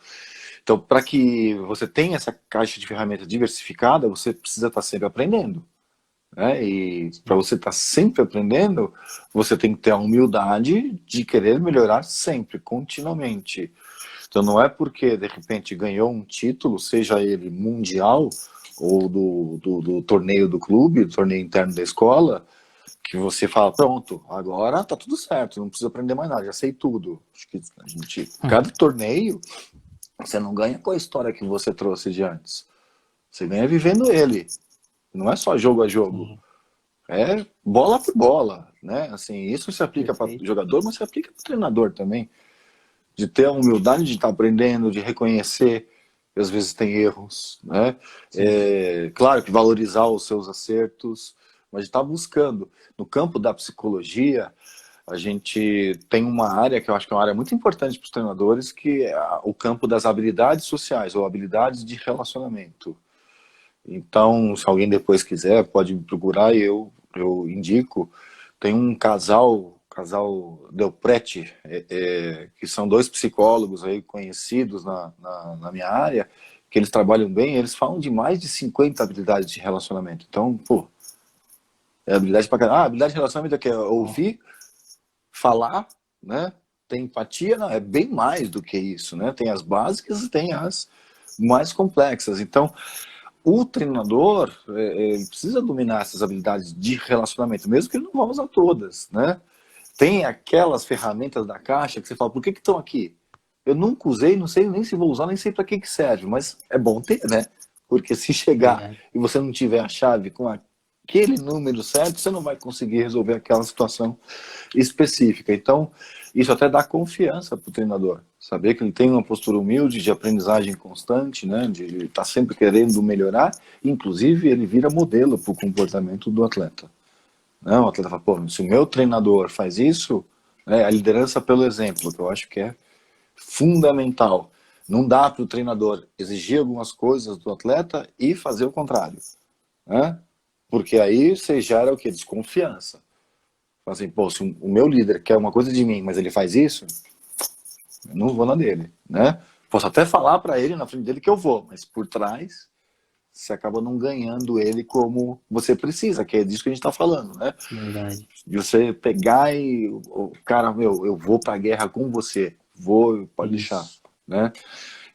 Então, para que você tenha essa caixa de ferramentas diversificada, você precisa estar sempre aprendendo. Né? E para você estar sempre aprendendo, você tem que ter a humildade de querer melhorar sempre, continuamente. Então não é porque de repente ganhou um título, seja ele mundial ou do torneio do clube, do torneio interno da escola, que você fala, pronto, agora tá tudo certo, não precisa aprender mais nada, já sei tudo. Acho que cada torneio, você não ganha com a história que você trouxe de antes. Você ganha vivendo ele. Não é só jogo a jogo. Sim. É bola por bola, né? Assim, isso se aplica para jogador, mas se aplica para treinador também. De ter a humildade de estar aprendendo, de reconhecer que às vezes tem erros, né? Claro que valorizar os seus acertos, mas de estar buscando. No campo da psicologia, a gente tem uma área que eu acho que é uma área muito importante para os treinadores, que é o campo das habilidades sociais, ou habilidades de relacionamento. Então, se alguém depois quiser, pode me procurar e eu indico. Tem um casal Del Prete, que são dois psicólogos aí conhecidos na minha área, que eles trabalham bem, eles falam de mais de 50 habilidades de relacionamento. Então, pô, é habilidade pra caramba. Habilidade de relacionamento é que é ouvir, falar, né? Tem empatia, não, é bem mais do que isso, né? Tem as básicas e tem as mais complexas. Então, o treinador precisa dominar essas habilidades de relacionamento, mesmo que ele não vá usar todas, né? Tem aquelas ferramentas da caixa que você fala, por que estão aqui? Eu nunca usei, não sei nem se vou usar, nem sei para que serve, mas é bom ter, né? Porque se chegar Verdade. e você não tiver a chave com aquele número certo, você não vai conseguir resolver aquela situação específica. Então, isso até dá confiança para o treinador. Saber que ele tem uma postura humilde, de aprendizagem constante, né? De estar sempre querendo melhorar. Inclusive, ele vira modelo para o comportamento do atleta. Né? O atleta fala, pô, se o meu treinador faz isso, né? A liderança pelo exemplo, que eu acho que é fundamental. Não dá para o treinador exigir algumas coisas do atleta e fazer o contrário. Né? Porque aí você gera o quê? Desconfiança. Assim, pô, se o meu líder quer uma coisa de mim, mas ele faz isso, eu não vou na dele, né? Posso até falar para ele na frente dele que eu vou, mas por trás você acaba não ganhando ele como você precisa, que é disso que a gente está falando, né? Verdade. De você pegar e, cara, meu, eu vou para a guerra com você, vou, pode deixar, Isso. né?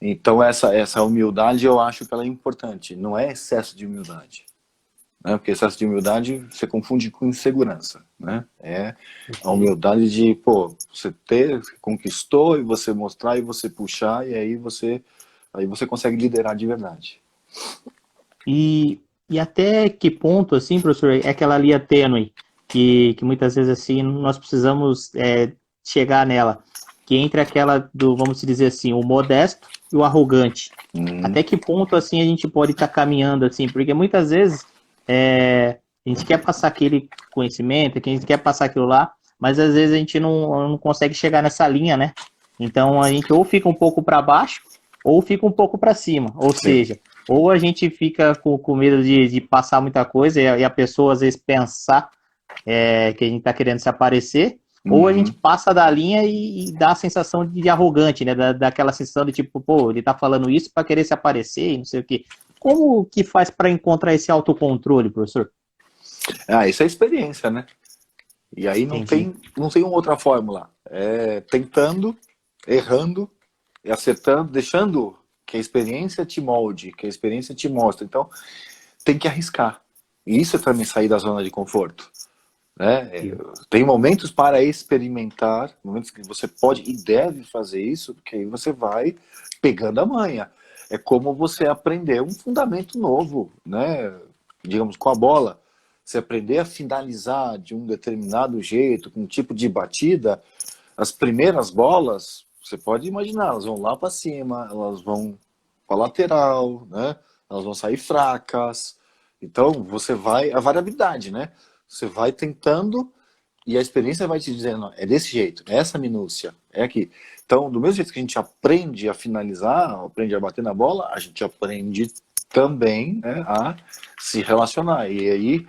Então essa humildade eu acho que ela é importante, não é excesso de humildade. Né? Porque excesso de humildade você confunde com insegurança, né? É a Perfeito. humildade de, pô, você ter, conquistou e você mostrar e você puxar e aí você consegue liderar de verdade. E até que ponto, assim, professor, é aquela linha tênue que muitas vezes, assim, nós precisamos chegar nela, que entre aquela do, vamos dizer assim, o modesto e o arrogante. Hum, Até que ponto, assim, a gente pode estar caminhando, assim, porque muitas vezes a gente quer passar aquele conhecimento, que a gente quer passar aquilo lá, mas às vezes a gente não consegue chegar nessa linha, né? Então a gente ou fica um pouco para baixo ou fica um pouco para cima, ou sim. seja, ou a gente fica com medo de passar muita coisa e a pessoa às vezes pensar que a gente está querendo se aparecer, ou a gente Uhum. passa da linha e dá a sensação de arrogante, né? Daquela sensação de tipo, pô, ele tá falando isso para querer se aparecer e não sei o quê. Como que faz para encontrar esse autocontrole, professor? Ah, isso é experiência, né? E aí Entendi. não tem uma outra fórmula. É tentando, errando, e acertando, deixando que a experiência te molde, que a experiência te mostre. Então, tem que arriscar. E isso é também sair da zona de conforto. Né? Tem momentos para experimentar, momentos que você pode e deve fazer isso, porque aí você vai pegando a manha. É como você aprender um fundamento novo, né? Digamos, com a bola. Você aprender a finalizar de um determinado jeito, com um tipo de batida, as primeiras bolas, você pode imaginar, elas vão lá para cima, elas vão para lateral, né? Elas vão sair fracas. Então, você vai, a variabilidade, né? Você vai tentando e a experiência vai te dizendo, é desse jeito, é essa minúcia, é aqui. Então, do mesmo jeito que a gente aprende a finalizar, aprende a bater na bola, a gente aprende também, né, a se relacionar. E aí,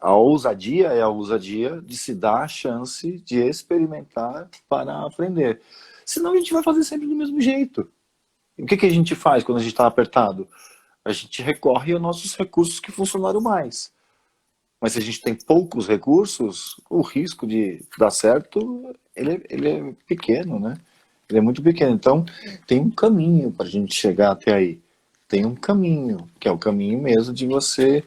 a ousadia é a ousadia de se dar a chance de experimentar para aprender. Senão a gente vai fazer sempre do mesmo jeito. E o que a gente faz quando a gente está apertado? A gente recorre aos nossos recursos que funcionaram mais. Mas se a gente tem poucos recursos, o risco de dar certo, ele é pequeno, né? Ele é muito pequeno. Então, tem um caminho para a gente chegar até aí. Tem um caminho, que é o caminho mesmo de você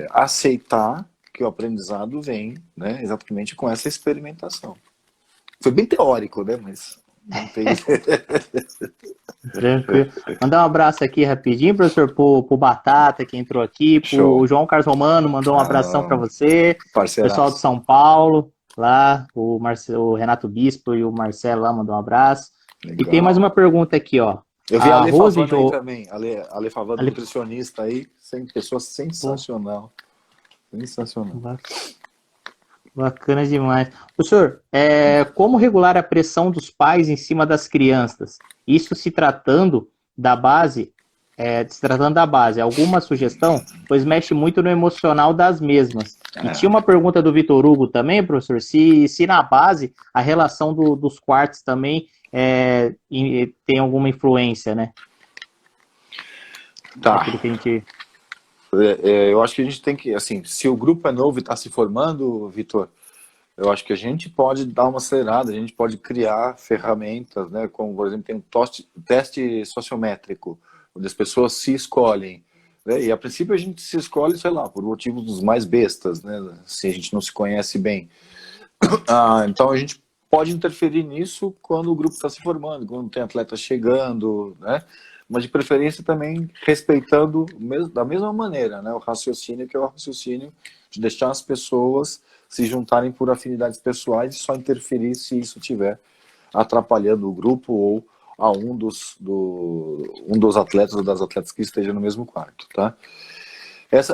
aceitar que o aprendizado vem, né, exatamente com essa experimentação. Foi bem teórico, né? Mas não tem. Tranquilo. Mandar um abraço aqui rapidinho, professor, pro Batata que entrou aqui, pro Show. João Carlos Romano, mandou um abração para Ah, você, pessoal de parceiraço. São Paulo, lá, o Renato Bispo e o Marcelo lá mandou um abraço. E tem mais uma Legal. pergunta aqui, ó. Eu vi a A Ale Rose Favano aí Jo... também. Ale Favano, Ale- nutricionista aí. Pessoa Pô, sensacional. Sensacional. bacana demais. Professor, como regular a pressão dos pais em cima das crianças? Isso se tratando da base, alguma sugestão? Pois mexe muito no emocional das mesmas. E tinha É. uma pergunta do Vitor Hugo também, professor, se na base a relação dos quartos também tem alguma influência, né? Tá. Daquilo que a gente... Eu acho que a gente tem que, assim, se o grupo é novo e está se formando, Vitor, Eu acho que a gente pode dar uma acelerada, a gente pode criar ferramentas, né, como, por exemplo, tem um teste sociométrico, onde as pessoas se escolhem, né, e a princípio a gente se escolhe, sei lá, por motivos dos mais bestas, né, se a gente não se conhece bem. Então a gente pode interferir nisso quando o grupo está se formando, quando tem atletas chegando, né, mas de preferência também respeitando da mesma maneira, né, o raciocínio, que é o raciocínio de deixar as pessoas se juntarem por afinidades pessoais e só interferir se isso estiver atrapalhando o grupo ou a um dos atletas ou das atletas que esteja no mesmo quarto, tá?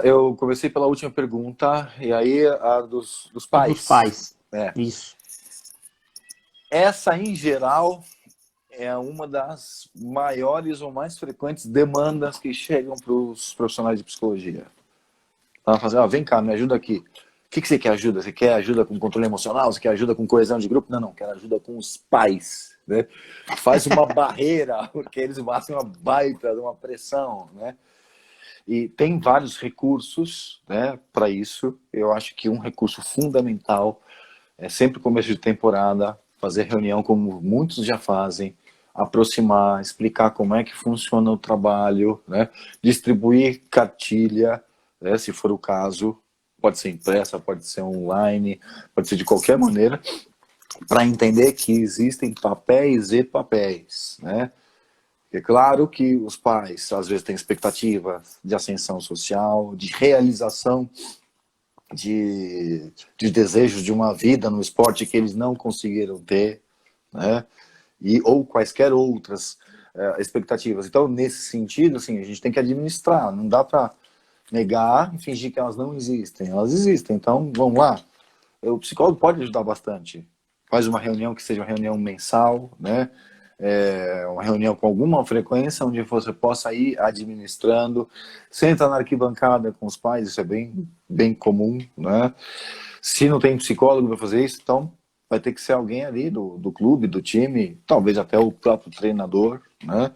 Eu comecei pela última pergunta, e aí a dos Dos pais. pais. Isso. Essa, em geral, é uma das maiores ou mais frequentes demandas que chegam para os profissionais de psicologia. Ela fala assim, vem cá, me ajuda aqui. O que você quer ajuda? Você quer ajuda com controle emocional? Você quer ajuda com coesão de grupo? Não, quero ajuda com os pais. Né? Faz uma barreira, porque eles passam uma baita, uma pressão. Né? E tem vários recursos, né, para isso. Eu acho que um recurso fundamental é sempre começo de temporada, fazer reunião como muitos já fazem, aproximar, explicar como é que funciona o trabalho, né, distribuir cartilha, né, se for o caso, pode ser impressa, pode ser online, pode ser de qualquer maneira, para entender que existem papéis e papéis, né? É claro que os pais, às vezes, têm expectativas de ascensão social, de realização de desejos de uma vida no esporte que eles não conseguiram ter, né? Ou quaisquer outras expectativas. Então, nesse sentido, assim, a gente tem que administrar, não dá para negar e fingir que elas não existem. Elas existem, então vamos lá. O psicólogo pode ajudar bastante. Faz uma reunião que seja uma reunião mensal, né? Uma reunião com alguma frequência, onde você possa ir administrando. Senta na arquibancada com os pais, isso é bem comum, né? Se não tem psicólogo para fazer isso, então vai ter que ser alguém ali do clube, do time, talvez até o próprio treinador, né?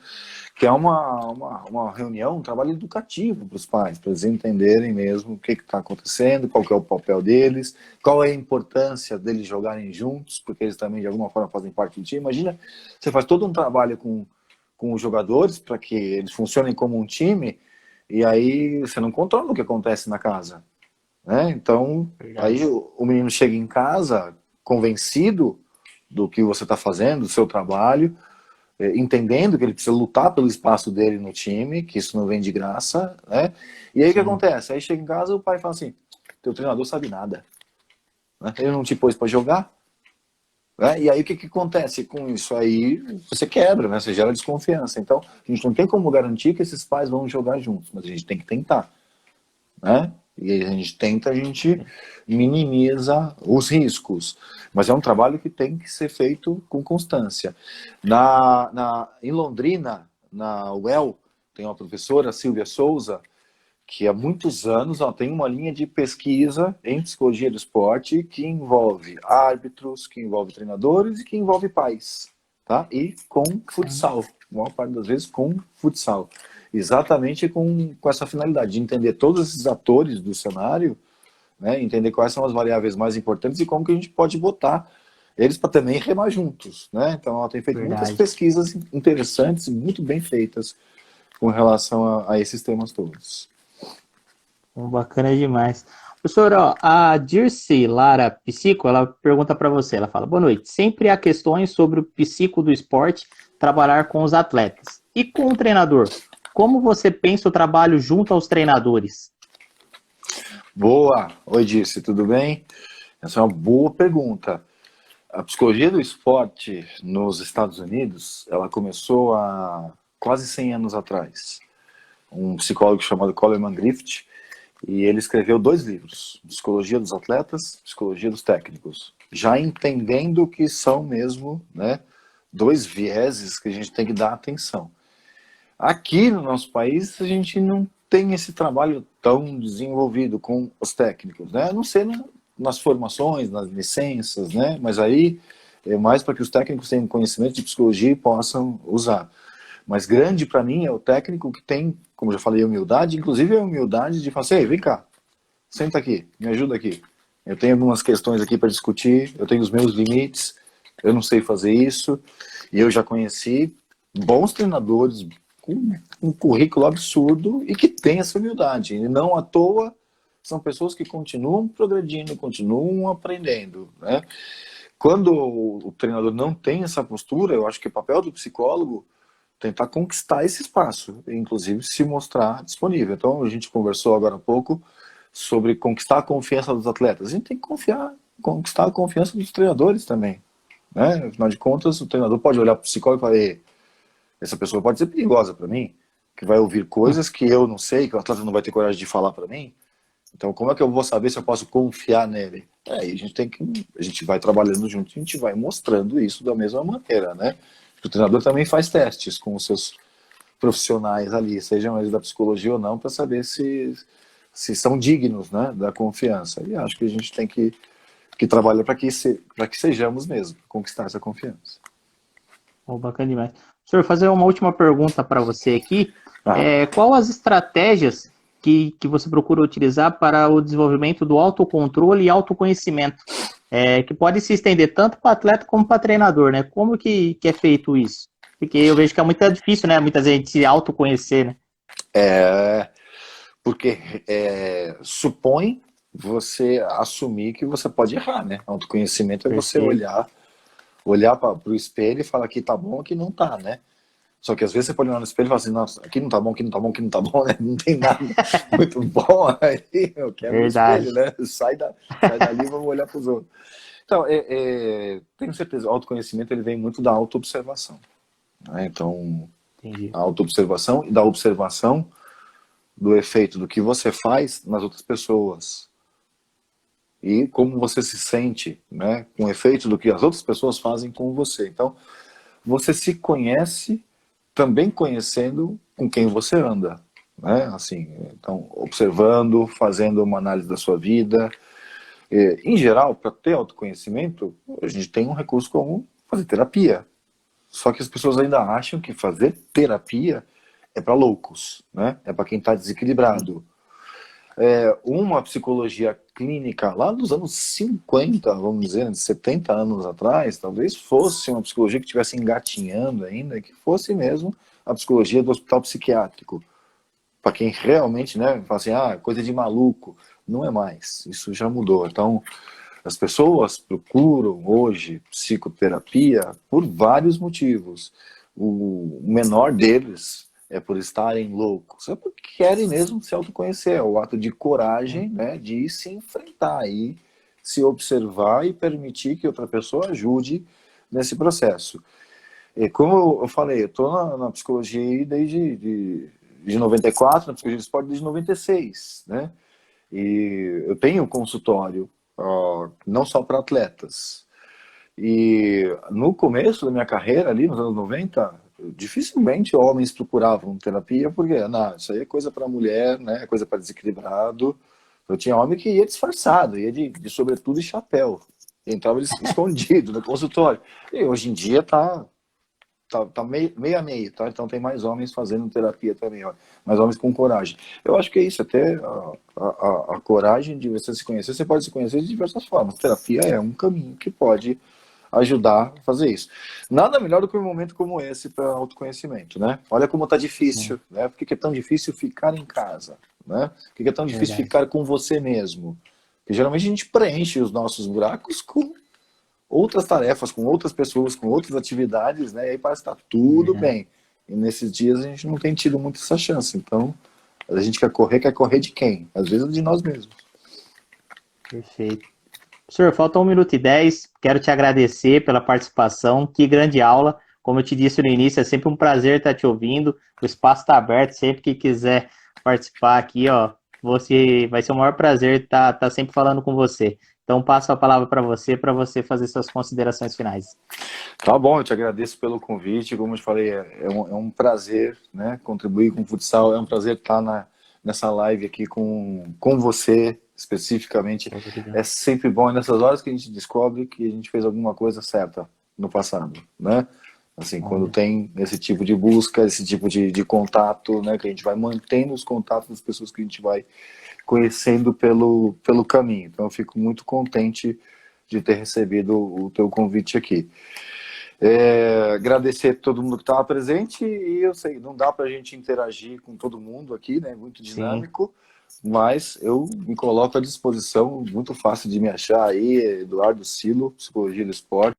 Que é uma reunião, um trabalho educativo para os pais, para eles entenderem mesmo o que está acontecendo, qual que é o papel deles, qual é a importância deles jogarem juntos, porque eles também de alguma forma fazem parte do time. Imagina, você faz todo um trabalho com os jogadores para que eles funcionem como um time, e aí você não controla o que acontece na casa. Né? Então, aí o menino chega em casa convencido do que você está fazendo, do seu trabalho, entendendo que ele precisa lutar pelo espaço dele no time, que isso não vem de graça, né? E aí o que acontece? Aí chega em casa, o pai fala assim, teu treinador sabe nada, né? Ele não te pôs para jogar, né? E aí o que acontece com isso? Aí você quebra, né? Você gera desconfiança. Então, a gente não tem como garantir que esses pais vão jogar juntos, mas a gente tem que tentar, né? E aí a gente tenta, a gente minimiza os riscos. Mas é um trabalho que tem que ser feito com constância. Em Londrina, na UEL, tem uma professora, Silvia Souza, que há muitos anos ela tem uma linha de pesquisa em psicologia do esporte que envolve árbitros, que envolve treinadores e que envolve pais. Tá? E com futsal. A maior parte das vezes com futsal. Exatamente com essa finalidade de entender todos esses atores do cenário, né, entender quais são as variáveis mais importantes e como que a gente pode botar eles para também remar juntos. Né? Então ela tem feito muitas pesquisas interessantes e muito bem feitas com relação a esses temas todos. Bacana demais. Professor, a Dirce Lara Psico, ela pergunta para você, ela fala, boa noite, sempre há questões sobre o psico do esporte, trabalhar com os atletas. E com o treinador? Como você pensa o trabalho junto aos treinadores? Boa! Oi, Dirce, tudo bem? Essa é uma boa pergunta. A psicologia do esporte nos Estados Unidos, ela começou há quase 100 anos atrás. Um psicólogo chamado Coleman Griffith, e ele escreveu 2 livros, Psicologia dos Atletas, Psicologia dos Técnicos, já entendendo que são mesmo, né, 2 vieses que a gente tem que dar atenção. Aqui no nosso país, a gente não tem esse trabalho tão desenvolvido com os técnicos, né? A não ser nas formações, nas licenças, né? Mas aí é mais para que os técnicos tenham conhecimento de psicologia e possam usar. Mas grande para mim é o técnico que tem, como já falei, humildade, inclusive a humildade de falar assim, vem cá, senta aqui, me ajuda aqui. eu tenho algumas questões aqui para discutir, eu tenho os meus limites, eu não sei fazer isso, e eu já conheci bons treinadores com um currículo absurdo e que têm essa humildade. E não à toa são pessoas que continuam progredindo, continuam aprendendo, né? Quando o treinador não tem essa postura, eu acho que o papel do psicólogo é tentar conquistar esse espaço, inclusive se mostrar disponível. Então, a gente conversou agora há pouco sobre conquistar a confiança dos atletas. A gente tem que conquistar a confiança dos treinadores também, né? Afinal de contas, o treinador pode olhar para o psicólogo e falar: essa pessoa pode ser perigosa para mim, que vai ouvir coisas que eu não sei, que o atleta não vai ter coragem de falar para mim. Então, como é que eu vou saber se eu posso confiar nele? Aí a gente vai trabalhando junto, a gente vai mostrando isso da mesma maneira, né? O treinador também faz testes com os seus profissionais ali, sejam eles da psicologia ou não, para saber se são dignos, né, da confiança. E acho que a gente tem que trabalhar para que sejamos mesmo, conquistar essa confiança. Oh, bacana demais. Senhor, fazer uma última pergunta para você aqui. Ah, Qual as estratégias que você procura utilizar para o desenvolvimento do autocontrole e autoconhecimento? Que pode se estender tanto para atleta como para treinador, né? Como que é feito isso? Porque eu vejo que é muito difícil, né? Muitas vezes se autoconhecer, né? porque supõe você assumir que você pode errar, né? Autoconhecimento é você Perfeito. olhar para o espelho e falar aqui tá bom, aqui não tá, né? Só que às vezes você pode olhar no espelho e falar assim: nossa, aqui não tá bom, aqui não tá bom, aqui não tá bom, né? Não tem nada muito bom aí, eu quero o espelho, Verdade. né? Sai dali e vamos olhar para os outros. Então, tenho certeza, o autoconhecimento ele vem muito da autoobservação, né? Então, Entendi. a autoobservação e da observação do efeito do que você faz nas outras pessoas e como você se sente, né, com o efeito do que as outras pessoas fazem com você. Então, você se conhece também conhecendo com quem você anda, né? Assim, então, observando, fazendo uma análise da sua vida. Em geral, para ter autoconhecimento, a gente tem um recurso como fazer terapia. Só que as pessoas ainda acham que fazer terapia é para loucos, né? É para quem está desequilibrado. Uma psicologia clínica lá dos anos 50, vamos dizer, de 70 anos atrás, talvez fosse uma psicologia que estivesse engatinhando ainda, que fosse mesmo a psicologia do hospital psiquiátrico. Para quem realmente, né, fala assim: coisa de maluco. Não é mais, isso já mudou. Então, as pessoas procuram hoje psicoterapia por vários motivos. O menor deles é por estarem loucos, é porque querem mesmo se autoconhecer, é o ato de coragem, né, de se enfrentar e se observar e permitir que outra pessoa ajude nesse processo. E como eu falei, eu estou na psicologia aí de 94, na psicologia do esporte desde 96, né? E eu tenho um consultório, não só para atletas. E no começo da minha carreira, ali nos anos 90, dificilmente homens procuravam terapia, porque não, isso aí é coisa para mulher, né? É coisa para desequilibrado. Eu tinha homem que ia disfarçado, ia de sobretudo e chapéu. Entrava escondido no consultório. E hoje em dia tá meio a meio, tá? Então tem mais homens fazendo terapia também, ó. Mais homens com coragem. Eu acho que é isso, até a coragem de você se conhecer, você pode se conhecer de diversas formas. Terapia é um caminho que pode ajudar a fazer isso. Nada melhor do que um momento como esse para autoconhecimento, né? Olha como tá Sim, difícil, né? Por que é tão difícil ficar em casa, né? Por que é tão difícil verdade. ficar com você mesmo? Porque geralmente a gente preenche os nossos buracos com outras tarefas, com outras pessoas, com outras atividades, né? E aí parece que está tudo Verdade. bem. E nesses dias a gente não tem tido muito essa chance. Então, a gente quer correr de quem? Às vezes de nós mesmos. Perfeito. Senhor, falta 1 minuto e 10. Quero te agradecer pela participação. Que grande aula. Como eu te disse no início, é sempre um prazer estar te ouvindo. O espaço está aberto. Sempre que quiser participar aqui, ó, vai ser o maior prazer estar sempre falando com você. Então, passo a palavra para você fazer suas considerações finais. Tá bom, eu te agradeço pelo convite. Como eu te falei, é um prazer, né, contribuir com o futsal. É um prazer estar nessa live aqui com você, especificamente. É sempre bom, é nessas horas que a gente descobre que a gente fez alguma coisa certa no passado, né? Assim, quando Olha, tem esse tipo de busca, esse tipo de contato, né, que a gente vai mantendo os contatos das pessoas que a gente vai conhecendo pelo caminho. Então eu fico muito contente de ter recebido o teu convite aqui. Agradecer a todo mundo que estava presente, e eu sei, não dá para a gente interagir com todo mundo aqui, né? Muito dinâmico, mas eu me coloco à disposição, muito fácil de me achar aí, Eduardo Silo, Psicologia do Esporte.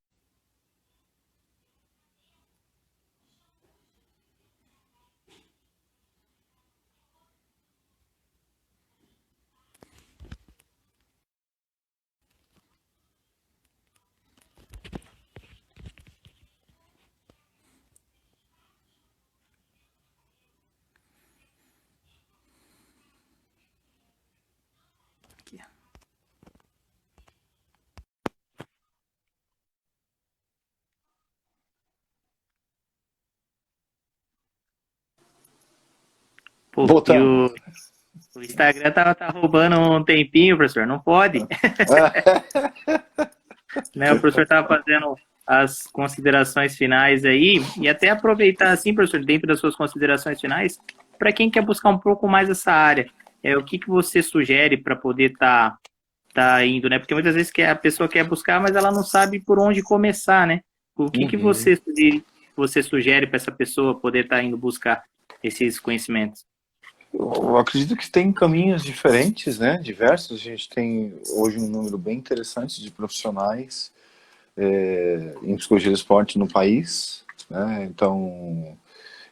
Pô, e o Instagram tá roubando um tempinho, professor, não pode. Né, o professor estava fazendo as considerações finais aí, e até aproveitar assim, professor, dentro das suas considerações finais, para quem quer buscar um pouco mais essa área, o que você sugere para poder tá indo, né? Porque muitas vezes a pessoa quer buscar, mas ela não sabe por onde começar, né? O que você sugere para essa pessoa poder estar indo buscar esses conhecimentos? Eu acredito que tem caminhos diferentes, né? Diversos. A gente tem hoje um número bem interessante de profissionais em psicologia do esporte no país, né? Então,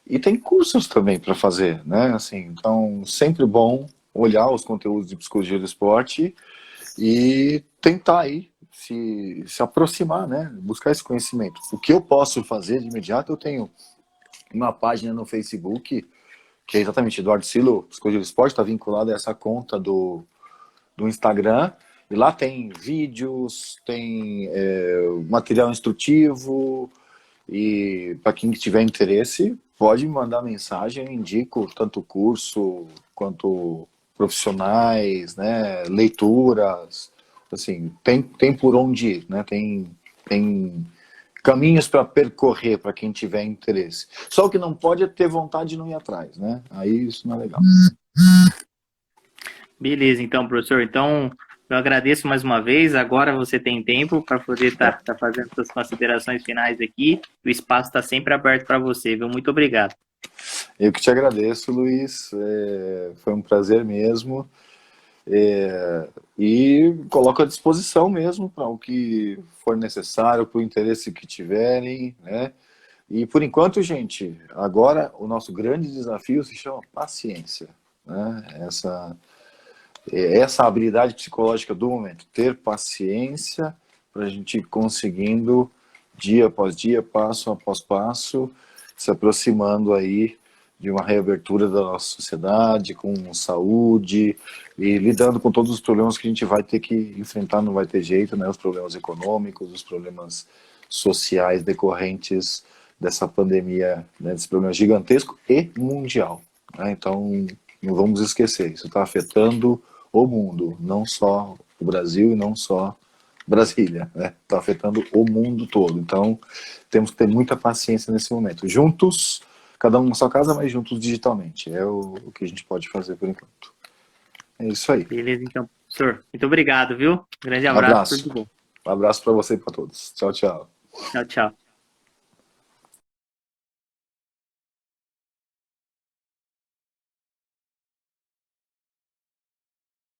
e tem cursos também para fazer, né? Assim, então, sempre bom olhar os conteúdos de psicologia do esporte e tentar aí se aproximar, né? Buscar esse conhecimento. O que eu posso fazer de imediato, eu tenho uma página no Facebook, que é exatamente Eduardo Silo, Psicologia do Esporte, está vinculado a essa conta do Instagram, e lá tem vídeos, tem material instrutivo, e para quem tiver interesse, pode me mandar mensagem, eu indico tanto curso quanto profissionais, né, leituras, assim, tem por onde ir, né, tem caminhos para percorrer para quem tiver interesse. Só o que não pode é ter vontade de não ir atrás, né? Aí isso não é legal. Beleza, então, professor. Então, eu agradeço mais uma vez. Agora você tem tempo para poder estar fazendo suas considerações finais aqui. O espaço está sempre aberto para você, viu? Muito obrigado. Eu que te agradeço, Luiz. Foi um prazer mesmo. E coloco à disposição mesmo para o que for necessário, para o interesse que tiverem, né? E por enquanto, gente, agora o nosso grande desafio se chama paciência, né? Essa habilidade psicológica do momento, ter paciência para a gente ir conseguindo dia após dia, passo após passo, se aproximando aí de uma reabertura da nossa sociedade, com saúde, e lidando com todos os problemas que a gente vai ter que enfrentar, não vai ter jeito, né? Os problemas econômicos, os problemas sociais decorrentes dessa pandemia, né? Desse problema gigantesco e mundial, né? Então, não vamos esquecer, isso está afetando o mundo, não só o Brasil e não só Brasília, né? Está afetando o mundo todo. Então, temos que ter muita paciência nesse momento. Juntos, cada um na sua casa, mas juntos digitalmente. É o que a gente pode fazer por enquanto. É isso aí. Beleza, então, professor. Muito obrigado, viu? Grande abraço. Um abraço para você e para todos. Tchau, tchau. Tchau, tchau.